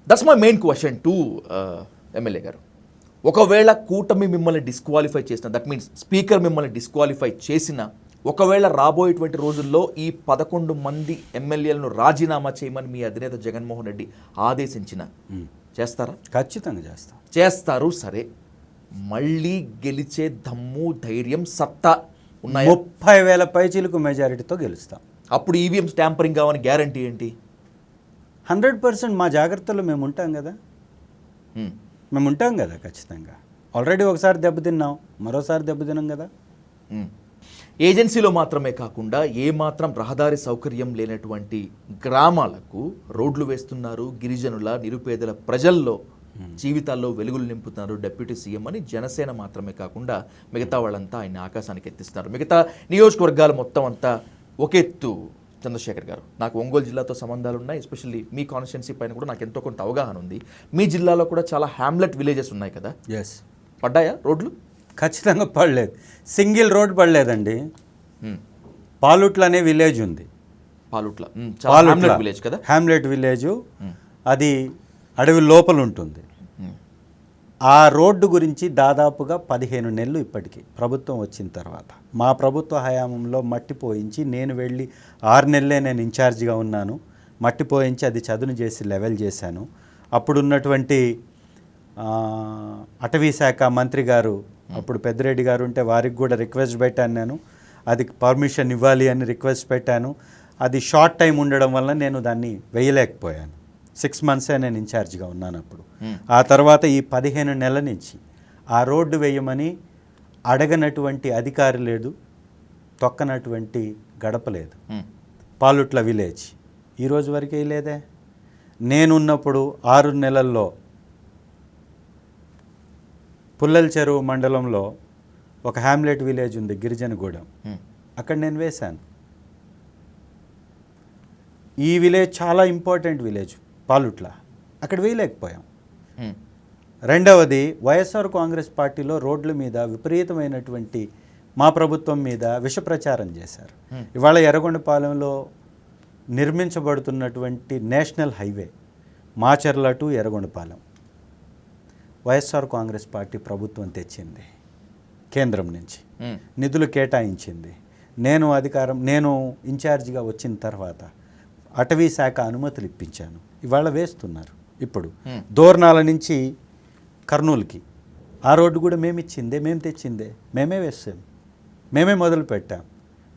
That's my main question to MLA గారు. ఒకవేళ కూటమి మిమ్మల్ని డిస్క్వాలిఫై చేసిన, దట్ మీన్స్ స్పీకర్ మిమ్మల్ని డిస్క్వాలిఫై చేసిన, ఒకవేళ రాబోయేటువంటి రోజుల్లో ఈ 11 మంది ఎమ్మెల్యేలను రాజీనామా చేయమని మీ అధినేత జగన్మోహన్ రెడ్డి ఆదేశించిన, చేస్తారా? ఖచ్చితంగా చేస్తాం. చేస్తారు. సరే, మళ్ళీ గెలిచే దమ్ము, ధైర్యం, సత్తా ఉన్నాయి? 30,000 పైచీలకు మెజారిటీతో గెలుస్తాం. అప్పుడు ఈవీఎం స్టాంపరింగ్ కావని గ్యారంటీ ఏంటి? 100% మా జాగ్రత్తలో మేము ఉంటాం కదా. మేము ఉంటాం కదా ఖచ్చితంగా. ఆల్రెడీ ఒకసారి దెబ్బతిన్నాం, మరోసారి దెబ్బతిన్నాం కదా. ఏజెన్సీలో మాత్రమే కాకుండా ఏమాత్రం రహదారి సౌకర్యం లేనటువంటి గ్రామాలకు రోడ్లు వేస్తున్నారు. గిరిజనుల, నిరుపేదల, ప్రజల్లో జీవితాల్లో వెలుగులు నింపుతున్నారు డిప్యూటీ సీఎం అని జనసేన మాత్రమే కాకుండా మిగతా వాళ్ళంతా ఆయన ఆకాశానికి ఎత్తిస్తున్నారు. మిగతా నియోజకవర్గాలు మొత్తం అంతా ఒకెత్తు. చంద్రశేఖర్ గారు, నాకు ఒంగోలు జిల్లాతో సంబంధాలు ఉన్నాయి. ఎస్పెషల్లీ మీ కాన్స్టిట్యున్సీ పైన కూడా నాకు ఎంతో కొంత అవగాహన ఉంది. మీ జిల్లాలో కూడా చాలా హ్యామ్లెట్ విలేజెస్ ఉన్నాయి కదా. ఎస్. పడ్డాయా రోడ్లు? ఖచ్చితంగా పడలేదు. Single road పడలేదండి. పాలుట్ల అనే విలేజ్ ఉంది. పాలుట్ల విలేజ్ కదా, హ్యామ్లెట్ విలేజ్. అది అడవి లోపల ఉంటుంది. ఆ రోడ్డు గురించి దాదాపుగా 15 నెలలు ఇప్పటికీ ప్రభుత్వం వచ్చిన తర్వాత, మా ప్రభుత్వ హయాంలో మట్టి పోయించి, నేను వెళ్ళి 6 నెలలే నేను ఇన్ఛార్జిగా ఉన్నాను. మట్టి పోయించి అది చదును చేసి లెవెల్ చేశాను. అప్పుడున్నటువంటి అటవీ శాఖ మంత్రి గారు, అప్పుడు పెద్దిరెడ్డి గారు ఉంటే వారికి కూడా రిక్వెస్ట్ పెట్టాను. నేను అది పర్మిషన్ ఇవ్వాలి అని రిక్వెస్ట్ పెట్టాను. అది షార్ట్ టైం ఉండడం వల్ల నేను దాన్ని వేయలేకపోయాను. 6 మంత్సే నేను ఇన్ఛార్జిగా ఉన్నాను అప్పుడు. ఆ తర్వాత ఈ 15 నెలల నుంచి ఆ రోడ్డు వేయమని అడగనటువంటి అధికారి లేదు, తొక్కనటువంటి గడప లేదు. పాలుట్ల విలేజ్ ఈరోజు వరకు వేయలేదే. నేనున్నప్పుడు 6 నెలల్లో పుల్లల చెరువు మండలంలో ఒక హ్యామ్లెట్ విలేజ్ ఉంది, గిరిజనగూడెం. అక్కడ నేను వేశాను. ఈ విలేజ్ చాలా ఇంపార్టెంట్ విలేజ్ పాలుట్ల, అక్కడ వేయలేకపోయాం. రెండవది, వైఎస్ఆర్ కాంగ్రెస్ పార్టీలో రోడ్ల మీద విపరీతమైనటువంటి మా ప్రభుత్వం మీద విష ప్రచారం చేశారు. ఇవాళ ఎర్రగొండపాలెంలో నిర్మించబడుతున్నటువంటి national highway Macherla to Yerragondapalem YSR Congress Party ప్రభుత్వం తెచ్చింది, కేంద్రం నుంచి నిధులు కేటాయించింది. నేను ఇన్ఛార్జిగా వచ్చిన తర్వాత అటవీ శాఖ అనుమతులు ఇప్పించాను. ఇవాళ వేస్తున్నారు. ఇప్పుడు దోర్నాల నుంచి కర్నూలుకి ఆ రోడ్డు కూడా మేము ఇచ్చిందే, మేము తెచ్చిందే, మేమే వేస్తాం, మేమే మొదలు పెట్టాం.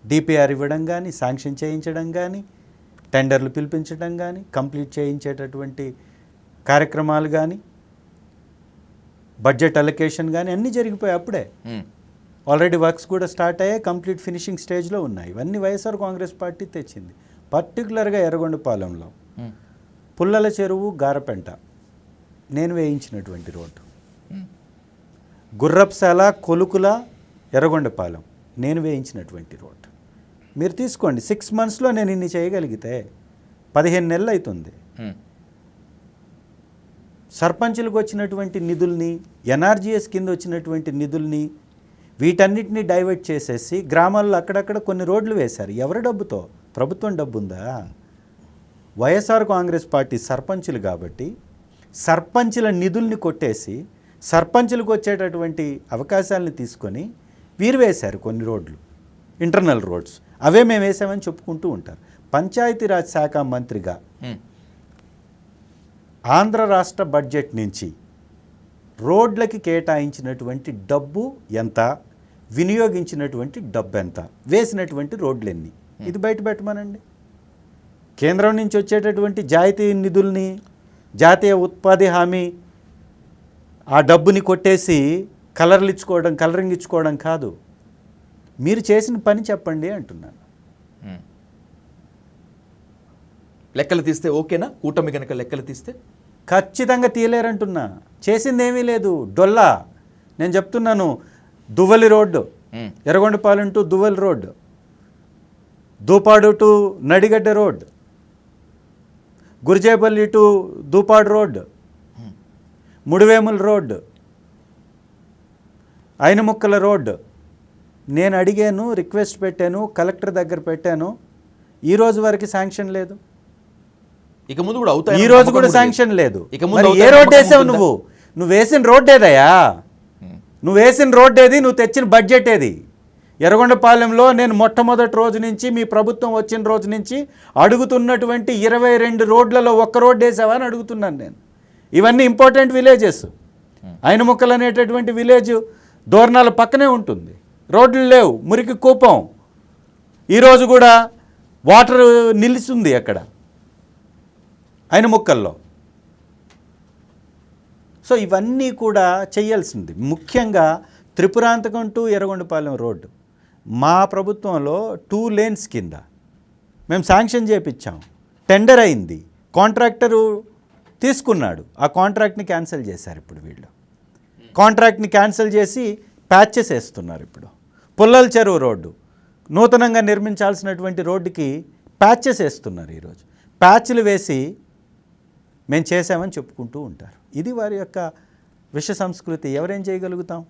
డిపిఆర్ ఇవ్వడం కానీ, శాంక్షన్ చేయించడం కానీ, టెండర్లు పిలిపించడం కానీ, కంప్లీట్ చేయించేటటువంటి కార్యక్రమాలు కానీ, బడ్జెట్ అలొకేషన్ కానీ అన్నీ జరిగిపోయాయి అప్పుడే. ఆల్రెడీ వర్క్స్ కూడా స్టార్ట్ అయ్యాయి, కంప్లీట్ ఫినిషింగ్ స్టేజ్లో ఉన్నాయి. ఇవన్నీ వైఎస్ఆర్ కాంగ్రెస్ పార్టీ తెచ్చింది. పర్టికులర్గా ఎర్రగొండపాలెంలో పుల్లల చెరువు, గారపెంట నేను వేయించినటువంటి రోడ్డు. గుర్రప్సాల, కొలుకుల, ఎర్రగొండపాలెం నేను వేయించినటువంటి రోడ్డు. మీరు తీసుకోండి, 6 మంత్స్లో నేను ఇన్ని చేయగలిగితే 15 నెలలు అవుతుంది. సర్పంచులకు వచ్చినటువంటి నిధుల్ని, ఎన్ఆర్జీఎస్ కింద వచ్చినటువంటి నిధుల్ని, వీటన్నిటిని డైవర్ట్ చేసేసి గ్రామాల్లో అక్కడక్కడ కొన్ని రోడ్లు వేశారు. ఎవరి డబ్బుతో? ప్రభుత్వం డబ్బు ఉందా? వైఎస్ఆర్ కాంగ్రెస్ పార్టీ సర్పంచులు కాబట్టి సర్పంచుల నిధుల్ని కొట్టేసి సర్పంచులకు వచ్చేటటువంటి అవకాశాలను తీసుకొని వీరు వేశారు కొన్ని రోడ్లు, ఇంటర్నల్ రోడ్స్, అవే మేము వేసామని చెప్పుకుంటూ ఉంటారు. పంచాయతీరాజ్ శాఖ మంత్రిగా ఆంధ్ర రాష్ట్ర బడ్జెట్ నుంచి రోడ్లకి కేటాయించినటువంటి డబ్బు ఎంత, వినియోగించినటువంటి డబ్బు ఎంత, వేసినటువంటి రోడ్లు ఎన్ని, ఇది బయట పెట్టమనండి. కేంద్రం నుంచి వచ్చేటటువంటి జాతీయ నిధుల్ని, జాతీయ ఉపాధి హామీ ఆ డబ్బుని కొట్టేసి కలరింగ్ ఇచ్చుకోవడం కాదు. మీరు చేసిన పని చెప్పండి అంటున్నాను. లెక్కలు తీస్తే ఓకేనా? కూటమి కనుక లెక్కలు తీస్తే ఖచ్చితంగా తీయలేరంటున్నా. చేసింది ఏమీ లేదు, డొల్లా. నేను చెప్తున్నాను, Duvvali road, Yerragondapalem to Duvvali road, Dupadu to Nadigadda road, Gurijepalli to Dupadu road, Mudivemula road, Ainamukkala road. నేను అడిగాను, రిక్వెస్ట్ పెట్టాను, కలెక్టర్ దగ్గర పెట్టాను. ఈ రోజు వరకు శాంక్షన్ లేదు. ఇక ముందు కూడా అవుతాయి. ఈ రోజు కూడా శాంక్షన్ లేదు. మరి ఏ రోడ్ వేసావు నువ్వు వేసిన రోడ్ ఏదయ్యా? నువ్వు వేసిన రోడ్ ఏది? నువ్వు తెచ్చిన బడ్జెట్ ఏది? ఎర్రగొండపాలెంలో నేను మొట్టమొదటి రోజు నుంచి, మీ ప్రభుత్వం వచ్చిన రోజు నుంచి అడుగుతున్నటువంటి 22 రోడ్లలో ఒక్క రోడ్ వేసావా అని అడుగుతున్నాను నేను. ఇవన్నీ ఇంపార్టెంట్ విలేజెస్. ఐనముక్కలు అనేటటువంటి విలేజ్ దోర్నాల పక్కనే ఉంటుంది. రోడ్లు లేవు, మురికి కూపం. ఈరోజు కూడా వాటర్ నిలిచింది అక్కడ ఐనముక్కల్లో. సో ఇవన్నీ కూడా చేయాల్సింది. ముఖ్యంగా త్రిపురాంతకం టు ఎర్రగొండపాలెం రోడ్డు మా ప్రభుత్వంలో 2 lanes కింద మేము శాంక్షన్ చేయించాం. టెండర్ అయింది, కాంట్రాక్టరు తీసుకున్నాడు, ఆ కాంట్రాక్ట్ని క్యాన్సిల్ చేశారు. ఇప్పుడు వీళ్ళు కాంట్రాక్ట్ని క్యాన్సిల్ చేసి ప్యాచెస్ వేస్తున్నారు. ఇప్పుడు పుల్లల చెరువు రోడ్డు నూతనంగా నిర్మించాల్సినటువంటి రోడ్డుకి ప్యాచెస్ వేస్తున్నారు. ఈరోజు ప్యాచ్లు వేసి మేము చేసామని చెప్పుకుంటూ ఉంటారు. ఇది వారి యొక్క విష సంస్కృతి. ఎవరేం చేయగలుగుతాం?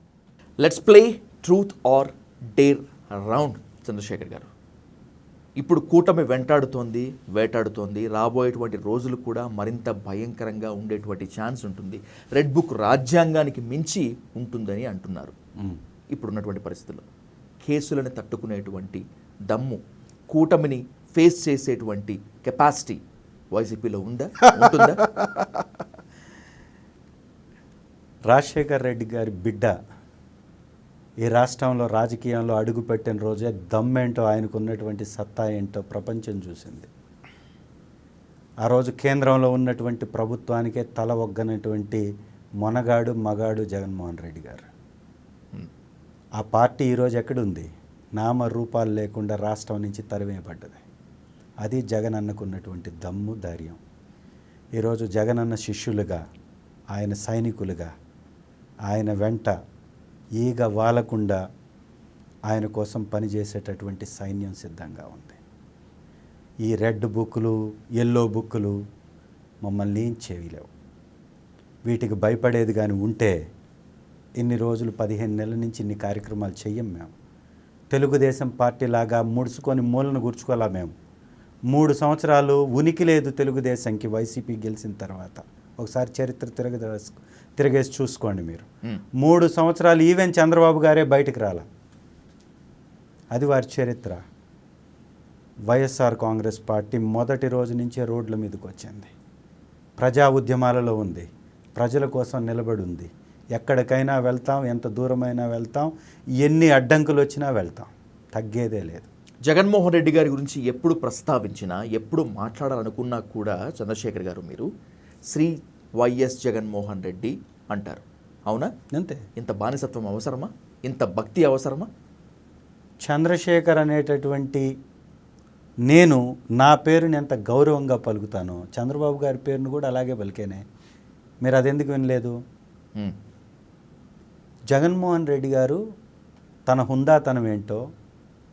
Let's play truth or dare round. Chandrashekar గారు, ఇప్పుడు కూటమి వెంటాడుతోంది, వేటాడుతోంది. రాబోయేటువంటి రోజులు కూడా మరింత భయంకరంగా ఉండేటువంటి ఛాన్స్ ఉంటుంది. రెడ్ బుక్ రాజ్యాంగానికి మించి ఉంటుందని అంటున్నారు. ఇప్పుడున్నటువంటి పరిస్థితుల్లో కేసులను తట్టుకునేటువంటి దమ్ము, కూటమిని ఫేస్ చేసేటువంటి కెపాసిటీ వైసీపీలో ఉందా, ఉంటుందా? రాజశేఖర్ రెడ్డి గారి బిడ్డ ఈ రాష్ట్రంలో రాజకీయంలో అడుగుపెట్టిన రోజే దమ్మేంటో, ఆయనకు ఉన్నటువంటి సత్తా ఏంటో ప్రపంచం చూసింది. ఆ రోజు కేంద్రంలో ఉన్నటువంటి ప్రభుత్వానికే తల ఒగ్గనటువంటి మొనగాడు మగాడు జగన్మోహన్ రెడ్డి గారు. ఆ పార్టీ ఈరోజు ఎక్కడుంది? నామ రూపాలు లేకుండా రాష్ట్రం నుంచి తరివేయబడ్డది. అది జగన్ అన్నకున్నటువంటి దమ్ము, ధైర్యం. ఈరోజు జగన్ అన్న శిష్యులుగా, ఆయన సైనికులుగా, ఆయన వెంట ఈగ వాలకుండా ఆయన కోసం పనిచేసేటటువంటి సైన్యం సిద్ధంగా ఉంది. ఈ రెడ్ బుక్కులు, ఎల్లో బుక్కులు మమ్మల్ని ఏం చేయలేవు. వీటికి భయపడేది కానీ ఉంటే ఇన్ని రోజులు 15 నెలల నుంచి ఇన్ని కార్యక్రమాలు చెయ్యం మేము. తెలుగుదేశం పార్టీ లాగా ముడుచుకొని మూలను గుర్చుకోలే మేము. 3 సంవత్సరాలు ఉనికి లేదు తెలుగుదేశంకి వైసీపీ గెలిచిన తర్వాత. ఒకసారి చరిత్ర తిరగేసి చూసుకోండి మీరు. 3 సంవత్సరాలు ఈవెన్ చంద్రబాబు గారే బయటికి రాల. అది వారి చరిత్ర. వైఎస్ఆర్ కాంగ్రెస్ పార్టీ మొదటి రోజు నుంచే రోడ్ల మీదకి వచ్చింది. ప్రజా ఉద్యమాలలో ఉంది, ప్రజల కోసం నిలబడి ఉంది. ఎక్కడికైనా వెళ్తాం, ఎంత దూరమైనా వెళ్తాం, ఎన్ని అడ్డంకులు వచ్చినా వెళ్తాం, తగ్గేదే లేదు. జగన్మోహన్ రెడ్డి గారి గురించి ఎప్పుడు ప్రస్తావించినా, ఎప్పుడు మాట్లాడాలనుకున్నా కూడా చంద్రశేఖర్ గారు మీరు శ్రీ వైఎస్ జగన్మోహన్ రెడ్డి అంటారు. అవునా? అంతే. ఇంత బానిసత్వం అవసరమా? ఇంత భక్తి అవసరమా? చంద్రశేఖర్ అనేటటువంటి నేను నా పేరుని ఎంత గౌరవంగా పలుకుతానో చంద్రబాబు గారి పేరును కూడా అలాగే పలికేనే. మీరు అదెందుకు వినలేదు? జగన్మోహన్ రెడ్డి గారు తన హుందాతనం ఏంటో,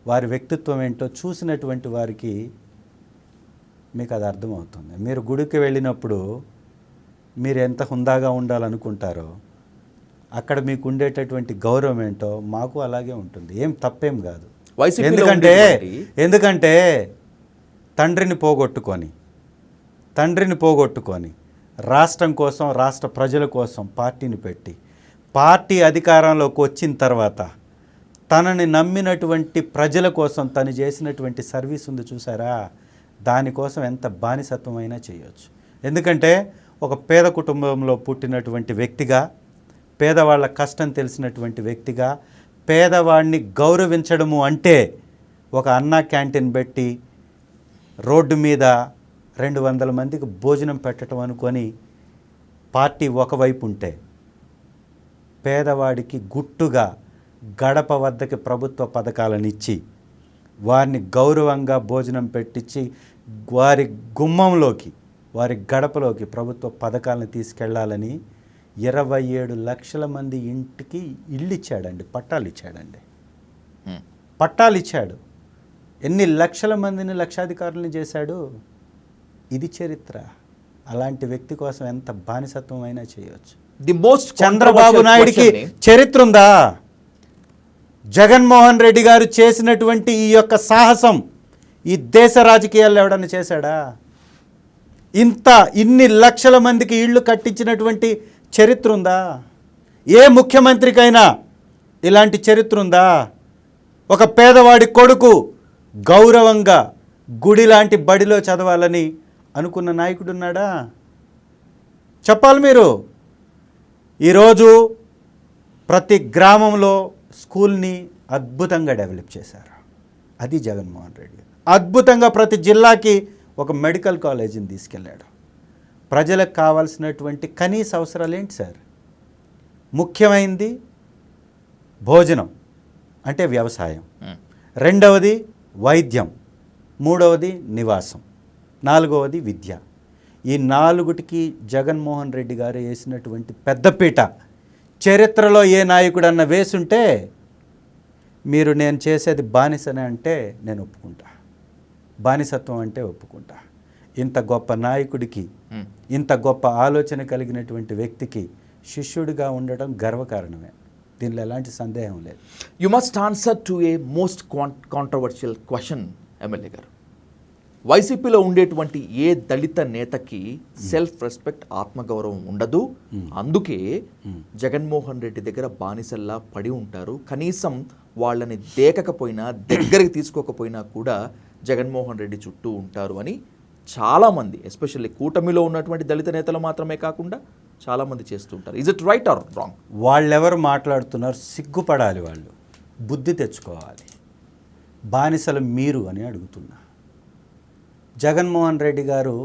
వారి వ్యక్తిత్వం ఏంటో చూసినటువంటి వారికి మీకు అది అర్థమవుతుంది. మీరు గుడికి వెళ్ళినప్పుడు మీరు ఎంత హుందాగా ఉండాలనుకుంటారో అక్కడ మీకు ఉండేటటువంటి గౌరవం ఏంటో మాకు అలాగే ఉంటుంది. ఏం తప్పేం కాదు. ఎందుకంటే తండ్రిని పోగొట్టుకొని రాష్ట్రం కోసం, రాష్ట్ర ప్రజల కోసం పార్టీని పెట్టి, పార్టీ అధికారంలోకి వచ్చిన తర్వాత తనని నమ్మినటువంటి ప్రజల కోసం తను చేసినటువంటి సర్వీస్ ఉంది చూసారా, దానికోసం ఎంత బానిసత్వం అయినా చేయొచ్చు. ఎందుకంటే ఒక పేద కుటుంబంలో పుట్టినటువంటి వ్యక్తిగా, పేదవాళ్ళ కష్టం తెలిసినటువంటి వ్యక్తిగా, పేదవాడిని గౌరవించడము అంటే ఒక అన్నా క్యాంటీన్ పెట్టి రోడ్డు మీద 200 మందికి భోజనం పెట్టడం అనుకొని పార్టీ ఒకవైపు ఉంటే, పేదవాడికి గుట్టుగా గడప వద్దకి ప్రభుత్వ పథకాలను ఇచ్చి వారిని గౌరవంగా భోజనం పెట్టించి వారి గుమ్మంలోకి, వారి గడపలోకి ప్రభుత్వ పథకాలను తీసుకెళ్లాలని 27 లక్షల మంది ఇంటికి ఇల్లు ఇచ్చాడండి, పట్టాలు ఇచ్చాడండి. పట్టాలు ఇచ్చాడు. ఎన్ని లక్షల మందిని లక్షాధికారులను చేశాడు. ఇది చరిత్ర. అలాంటి వ్యక్తి కోసం ఎంత బానిసత్వం అయినా చేయవచ్చు. ది మోస్ట్ చంద్రబాబు నాయుడికి చరిత్ర ఉందా? జగన్మోహన్ రెడ్డి గారు చేసినటువంటి ఈ యొక్క సాహసం ఈ దేశ రాజకీయాల్లో ఎవడన్నా చేశాడా? ఇన్ని లక్షల మందికి ఇళ్ళు కట్టించినటువంటి చరిత్ర ఉందా? ఏ ముఖ్యమంత్రికైనా ఇలాంటి చరిత్ర ఉందా? ఒక పేదవాడి కొడుకు గౌరవంగా గుడి లాంటి బడిలో చదవాలని అనుకున్న నాయకుడు ఉన్నాడా? చెప్పాలి మీరు. ఈరోజు ప్రతి గ్రామంలో స్కూల్ని అద్భుతంగా డెవలప్ చేశారు. అది జగన్మోహన్ రెడ్డి. అద్భుతంగా ప్రతి జిల్లాకి ఒక మెడికల్ కాలేజీని తీసుకెళ్ళాడు. ప్రజలకు కావాల్సినటువంటి కనీస అవసరాలు ఏంటి సార్? ముఖ్యమైనది భోజనం, అంటే వ్యవసాయం. రెండవది వైద్యం. మూడవది నివాసం. నాలుగవది విద్య. ఈ 4టికి జగన్మోహన్ రెడ్డి గారు వేసినటువంటి పెద్దపీట చరిత్రలో ఏ నాయకుడన్నా వేసుంటే మీరు నేను చేసేది బానిసనే అంటే నేను ఒప్పుకుంటా. బానిసత్వం అంటే ఒప్పుకుంటా. ఇంత గొప్ప నాయకుడికి, ఇంత గొప్ప ఆలోచన కలిగినటువంటి వ్యక్తికి శిష్యుడిగా ఉండడం గర్వకారణమే. దీనిలో ఎలాంటి సందేహం లేదు. You must answer to a most controversial question MLA గారు. వైసీపీలో ఉండేటువంటి ఏ దళిత నేతకి సెల్ఫ్ రెస్పెక్ట్, ఆత్మగౌరవం ఉండదు. అందుకే జగన్మోహన్ రెడ్డి దగ్గర బానిసల్లా పడి ఉంటారు. కనీసం వాళ్ళని దేకకపోయినా, దగ్గరికి తీసుకోకపోయినా కూడా జగన్మోహన్ రెడ్డి చుట్టూ ఉంటారు అని చాలామంది, ఎస్పెషల్లీ కూటమిలో ఉన్నటువంటి దళిత నేతలు మాత్రమే కాకుండా చాలామంది చేస్తుంటారు. Is it right are wrong? వాళ్ళెవరు మాట్లాడుతున్నారు? సిగ్గుపడాలి. వాళ్ళు బుద్ధి తెచ్చుకోవాలి. బానిసలు మీరు అని అడుగుతున్నా. జగన్మోహన్ రెడ్డి గారు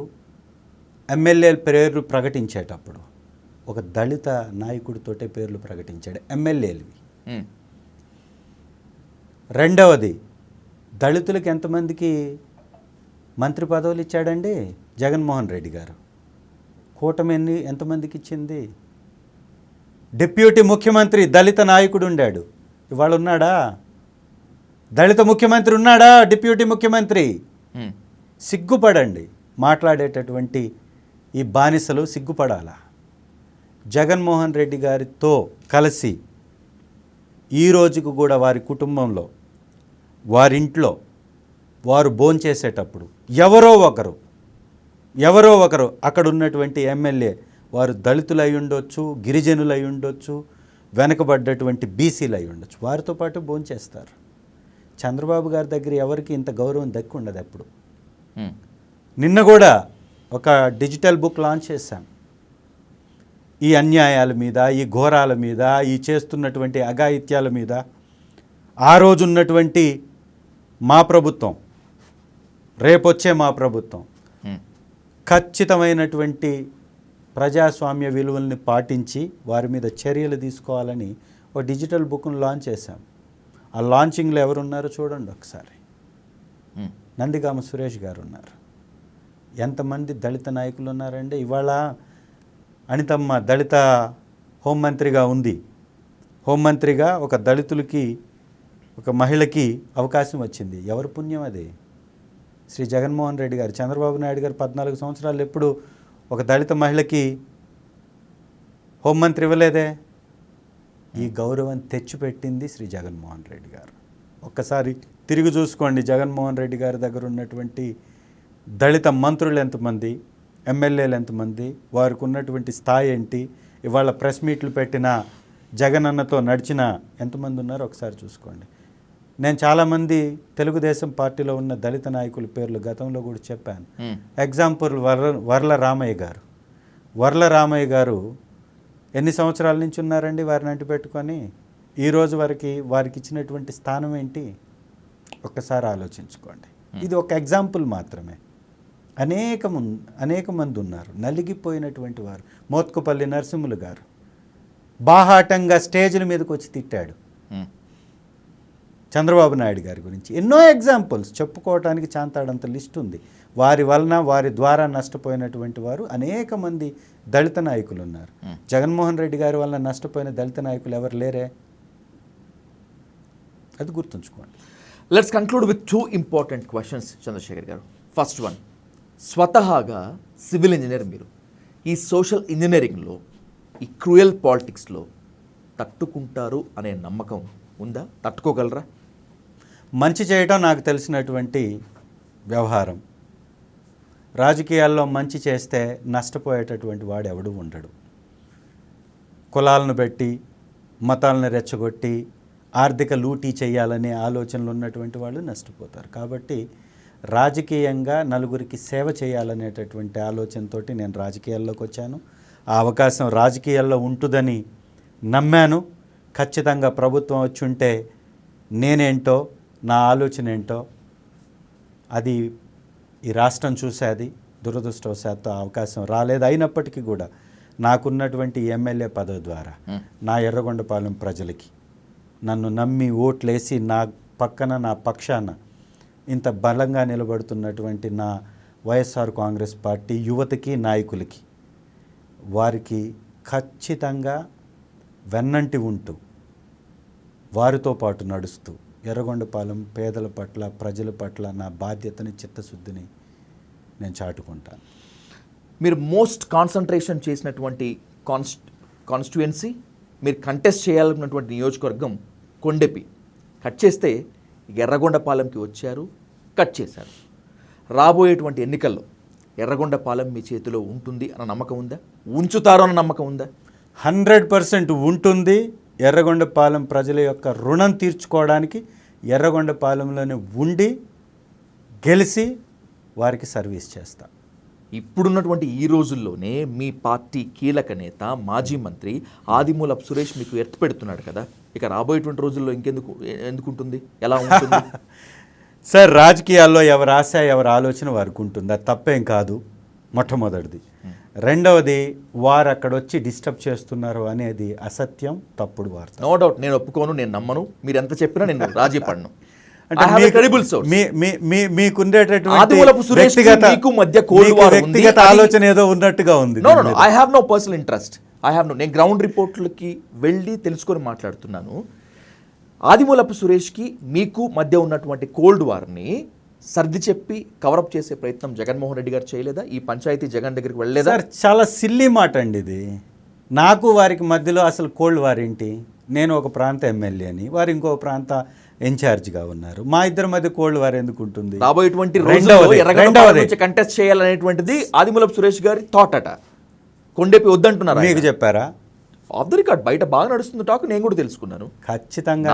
ఎమ్మెల్యేల పేర్లు ప్రకటించేటప్పుడు ఒక దళిత నాయకుడితోటే పేర్లు ప్రకటించాడు, ఎమ్మెల్యేలవి. రెండవది, దళితులకు ఎంతమందికి మంత్రి పదవులు ఇచ్చాడండి జగన్మోహన్ రెడ్డి గారు? కూటమి ఎంతమందికి ఇచ్చింది? డిప్యూటీ ముఖ్యమంత్రి దళిత నాయకుడు ఉండాడు, ఇవాళ ఉన్నాడా? దళిత ముఖ్యమంత్రి ఉన్నాడా? డిప్యూటీ ముఖ్యమంత్రి. సిగ్గుపడండి. మాట్లాడేటటువంటి ఈ బానిసలు సిగ్గుపడాలా? జగన్మోహన్ రెడ్డి గారితో కలిసి ఈ రోజుకు కూడా వారి కుటుంబంలో, వారింట్లో వారు భోంచేసేటప్పుడు ఎవరో ఒకరు అక్కడ ఉన్నటువంటి ఎమ్మెల్యే, వారు దళితులు అయి ఉండొచ్చు, గిరిజనులు అయి ఉండొచ్చు, వెనకబడ్డటువంటి బీసీలు అయి ఉండొచ్చు, వారితో పాటు భోంచేస్తారు. చంద్రబాబు గారి దగ్గర ఎవరికి ఇంత గౌరవం దక్కి ఉండదు ఎప్పుడు. నిన్న కూడా ఒక డిజిటల్ బుక్ లాంచ్ చేశాం. ఈ అన్యాయాల మీద, ఈ ఘోరాల మీద, ఈ చేస్తున్నటువంటి అఘాయిత్యాల మీద ఆ రోజు ఉన్నటువంటి మా ప్రభుత్వం, రేపొచ్చే మా ప్రభుత్వం ఖచ్చితమైనటువంటి ప్రజాస్వామ్య విలువల్ని పాటించి వారి మీద చర్యలు తీసుకోవాలని ఒక డిజిటల్ బుక్ను లాంచ్ చేశాం. ఆ లాంచింగ్లో ఎవరున్నారో చూడండి ఒకసారి. నందిగామ సురేష్ గారు ఉన్నారు. ఎంతమంది దళిత నాయకులు ఉన్నారండి? ఇవాళ అనితమ్మ దళిత హోంమంత్రిగా ఉంది. హోంమంత్రిగా ఒక దళితులకి, ఒక మహిళకి అవకాశం వచ్చింది. ఎవరి పుణ్యం అది? శ్రీ జగన్మోహన్ రెడ్డి గారు. చంద్రబాబు నాయుడు గారు 14 సంవత్సరాలు ఎప్పుడు ఒక దళిత మహిళకి హోంమంత్రి ఇవ్వలేదే. ఈ గౌరవం తెచ్చిపెట్టింది శ్రీ జగన్మోహన్ రెడ్డి గారు. ఒక్కసారి తిరిగి చూసుకోండి. జగన్మోహన్ రెడ్డి గారి దగ్గర ఉన్నటువంటి దళిత మంత్రులు ఎంతమంది, ఎమ్మెల్యేలు ఎంతమంది, వారికి ఉన్నటువంటి స్థాయి ఏంటి? ఇవాళ ప్రెస్ మీట్లు పెట్టిన జగనన్నతో నడిచిన ఎంతమంది ఉన్నారో ఒకసారి చూసుకోండి. నేను చాలామంది తెలుగుదేశం పార్టీలో ఉన్న దళిత నాయకుల పేర్లు గతంలో కూడా చెప్పాను. ఎగ్జాంపుల్ వర్ల రామయ్య గారు. వర్ల రామయ్య గారు ఎన్ని సంవత్సరాల నుంచి ఉన్నారండి వారిని అంటిపెట్టుకొని? ఈరోజు వరకు వారికి ఇచ్చినటువంటి స్థానం ఏంటి? ఒక్కసారి ఆలోచించుకోండి. ఇది ఒక ఎగ్జాంపుల్ మాత్రమే. అనేక మంది ఉన్నారు నలిగిపోయినటువంటి వారు. మోత్కుపల్లి నరసింహులు గారు బాహాటంగా స్టేజ్ల మీదకి వచ్చి తిట్టాడు చంద్రబాబు నాయుడు గారి గురించి. ఎన్నో ఎగ్జాంపుల్స్ చెప్పుకోవడానికి చాంతాడంత లిస్ట్ ఉంది. వారి వలన వారి ద్వారా నష్టపోయినటువంటి వారు అనేక మంది దళిత నాయకులు ఉన్నారు. జగన్మోహన్ రెడ్డి గారి వలన నష్టపోయిన దళిత నాయకులు ఎవరు లేరే? అది గుర్తుంచుకోండి. Let's conclude with 2 important questions Chandrashekar గారు. ఫస్ట్ వన్, స్వతహాగా సివిల్ ఇంజనీర్ మీరు. ఈ సోషల్ ఇంజనీరింగ్లో, ఈ క్రూయల్ పాలిటిక్స్లో తట్టుకుంటారు అనే నమ్మకం ఉందా? తట్టుకోగలరా? మంచి చేయడం నాకు తెలిసినటువంటి వ్యవహారం. రాజకీయాల్లో మంచి చేస్తే నష్టపోయేటటువంటి వాడు ఎవడు ఉండడు. కులాలను పెట్టి మతాలను రెచ్చగొట్టి ఆర్థిక లూటీ చేయాలనే ఆలోచనలు ఉన్నటువంటి వాళ్ళు నష్టపోతారు. కాబట్టి రాజకీయంగా నలుగురికి సేవ చేయాలనేటటువంటి ఆలోచనతోటి నేను రాజకీయాల్లోకి వచ్చాను. ఆ అవకాశం రాజకీయాల్లో ఉంటుందని నమ్మాను. ఖచ్చితంగా ప్రభుత్వం వచ్చి ఉంటే నేనేంటో, నా ఆలోచన ఏంటో అది ఈ రాష్ట్రం చూసేది. దురదృష్టవశాత్తు ఆ అవకాశం రాలేదు. అయినప్పటికీ కూడా నాకున్నటువంటి ఎమ్మెల్యే పదవి ద్వారా నా ఎర్రగొండపాలెం ప్రజలకి నన్ను నమ్మి ఓట్లేసి నా పక్కన, నా పక్షాన ఇంత బలంగా నిలబడుతున్నటువంటి నా వైఎస్ఆర్ కాంగ్రెస్ పార్టీ యువతకి, నాయకులకి, వారికి ఖచ్చితంగా వెన్నంటి ఉంటూ వారితో పాటు నడుస్తూ ఎర్రగొండపాలెం పేదల పట్ల, ప్రజల పట్ల నా బాధ్యతని, చిత్తశుద్ధిని నేను చాటుకుంటాను. మీరు మోస్ట్ కాన్సన్ట్రేషన్ చేసినటువంటి కాన్స్టిట్యుయెన్సీ, మీరు కంటెస్ట్ చేయాలన్నటువంటి నియోజకవర్గం కొండెపి. కట్ చేస్తే ఎర్రగొండపాలెంకి వచ్చారు, కట్ చేశారు. రాబోయేటువంటి ఎన్నికల్లో ఎర్రగొండపాలెం మీ చేతిలో ఉంటుంది అన్న నమ్మకం ఉందా? ఉంచుతారు అన్న నమ్మకం ఉందా? 100% ఉంటుంది. ఎర్రగొండపాలెం ప్రజల యొక్క రుణం తీర్చుకోవడానికి ఎర్రగొండపాలెంలోనే ఉండి గెలిచి వారికి సర్వీస్ చేస్తా. ఇప్పుడున్నటువంటి ఈ రోజుల్లోనే మీ పార్టీ కీలక నేత, మాజీ మంత్రి ఆదిమూలపు సురేష్ మీకు ఎత్తు పెడుతున్నాడు కదా, ఇక రాబోయేటువంటి రోజుల్లో ఎందుకుంటుంది, ఎలా ఉంటుంది? సార్, రాజకీయాల్లో ఎవరి ఆశ, ఎవరి ఆలోచన వారికి ఉంటుంది. అది తప్పేం కాదు, మొట్టమొదటిది. రెండవది, వారు అక్కడ వచ్చి డిస్టర్బ్ చేస్తున్నారు అనేది అసత్యం, తప్పుడు వార్త. నో డౌట్, నేను ఒప్పుకోను, నేను నమ్మను. మీరు ఎంత చెప్పినా నేను రాజీ పడను. వ్యక్తిగత ఆలోచన ఏదో ఉన్నట్టుగా ఉంది. I have no personal interest. నేను గ్రౌండ్ రిపోర్ట్లకి వెళ్ళి తెలుసుకొని మాట్లాడుతున్నాను. ఆదిమూలపు సురేష్కి మీకు మధ్య ఉన్నటువంటి కోల్డ్ వార్ని సర్ది చెప్పి కవరప్ చేసే ప్రయత్నం జగన్మోహన్ రెడ్డి గారు చేయలేదా? ఈ పంచాయతీ జగన్ దగ్గరికి వెళ్ళలేదా? చాలా సిల్లీ మాట అండి ఇది. నాకు వారికి మధ్యలో అసలు కోల్డ్ వార్ ఏంటి? నేను ఒక ప్రాంత ఎమ్మెల్యేని, వారు ఇంకో ప్రాంత ఇన్ఛార్జిగా ఉన్నారు. మా ఇద్దరి మధ్య కోల్డ్ వార్ ఎందుకు ఉంటుంది? రాబోయేటువంటి కంటెస్ట్ చేయాలనేటువంటిది ఆదిమూలపు సురేష్ గారి థాట్ అట. కొండెపి వద్దంటున్నారు. మీకు చెప్పారా? ఆఫ్ ద రికార్డ్ బయట బాగా నడుస్తుంది టాక్, నేను కూడా తెలుసుకున్నాను. ఖచ్చితంగా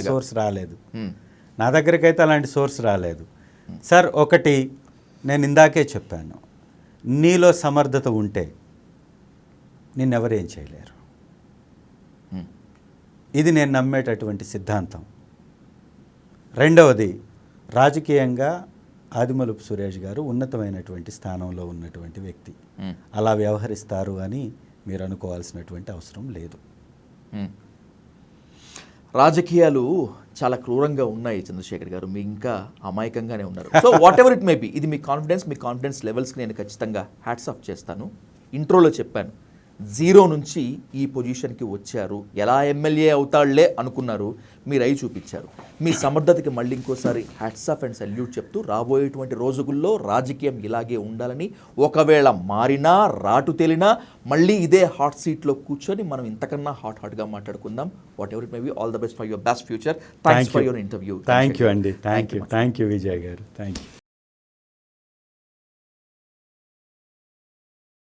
సోర్స్ రాలేదు, నా దగ్గరకైతే అలాంటి సోర్స్ రాలేదు. సార్, ఒకటి నేను ఇందాకే చెప్పాను, నీలో సమర్థత ఉంటే నిన్నెవరేం చేయలేరు. ఇది నేను నమ్మేటటువంటి సిద్ధాంతం. రెండవది, రాజకీయంగా ఆదిమూలపు సురేష్ గారు ఉన్నతమైనటువంటి స్థానంలో ఉన్నటువంటి వ్యక్తి. అలా వ్యవహరిస్తారు అని మీరు అనుకోవాల్సినటువంటి అవసరం లేదు. రాజకీయాలు చాలా క్రూరంగా ఉన్నాయి చంద్రశేఖర్ గారు, మీ ఇంకా అమాయకంగానే ఉన్నారు. So what ever it may be, ఇది మీ కాన్ఫిడెన్స్ లెవెల్స్కి నేను ఖచ్చితంగా హ్యాట్స్ ఆఫ్ చేస్తాను. ఇంట్రోలో చెప్పాను, 0 నుంచి ఈ పొజిషన్కి వచ్చారు. ఎలా ఎమ్మెల్యే అవుతాళ్లే అనుకున్నారు, మీరు అయి చూపించారు. మీ సమర్థతకి మళ్ళీ ఇంకోసారి హ్యాట్స్ ఆఫ్ అండ్ సల్యూట్ చెప్తూ, రాబోయేటువంటి రోజుల్లో రాజకీయం ఇలాగే ఉండాలని, ఒకవేళ మారినా రాటు తేలినా మళ్ళీ ఇదే హాట్ సీట్లో కూర్చొని మనం ఇంతకన్నా హాట్గా మాట్లాడుకుందాం. What ever it may be, all the best for your best future. Thanks for your interview. Thank you అండి. థ్యాంక్ యూ విజయ్ గారు. Thank you.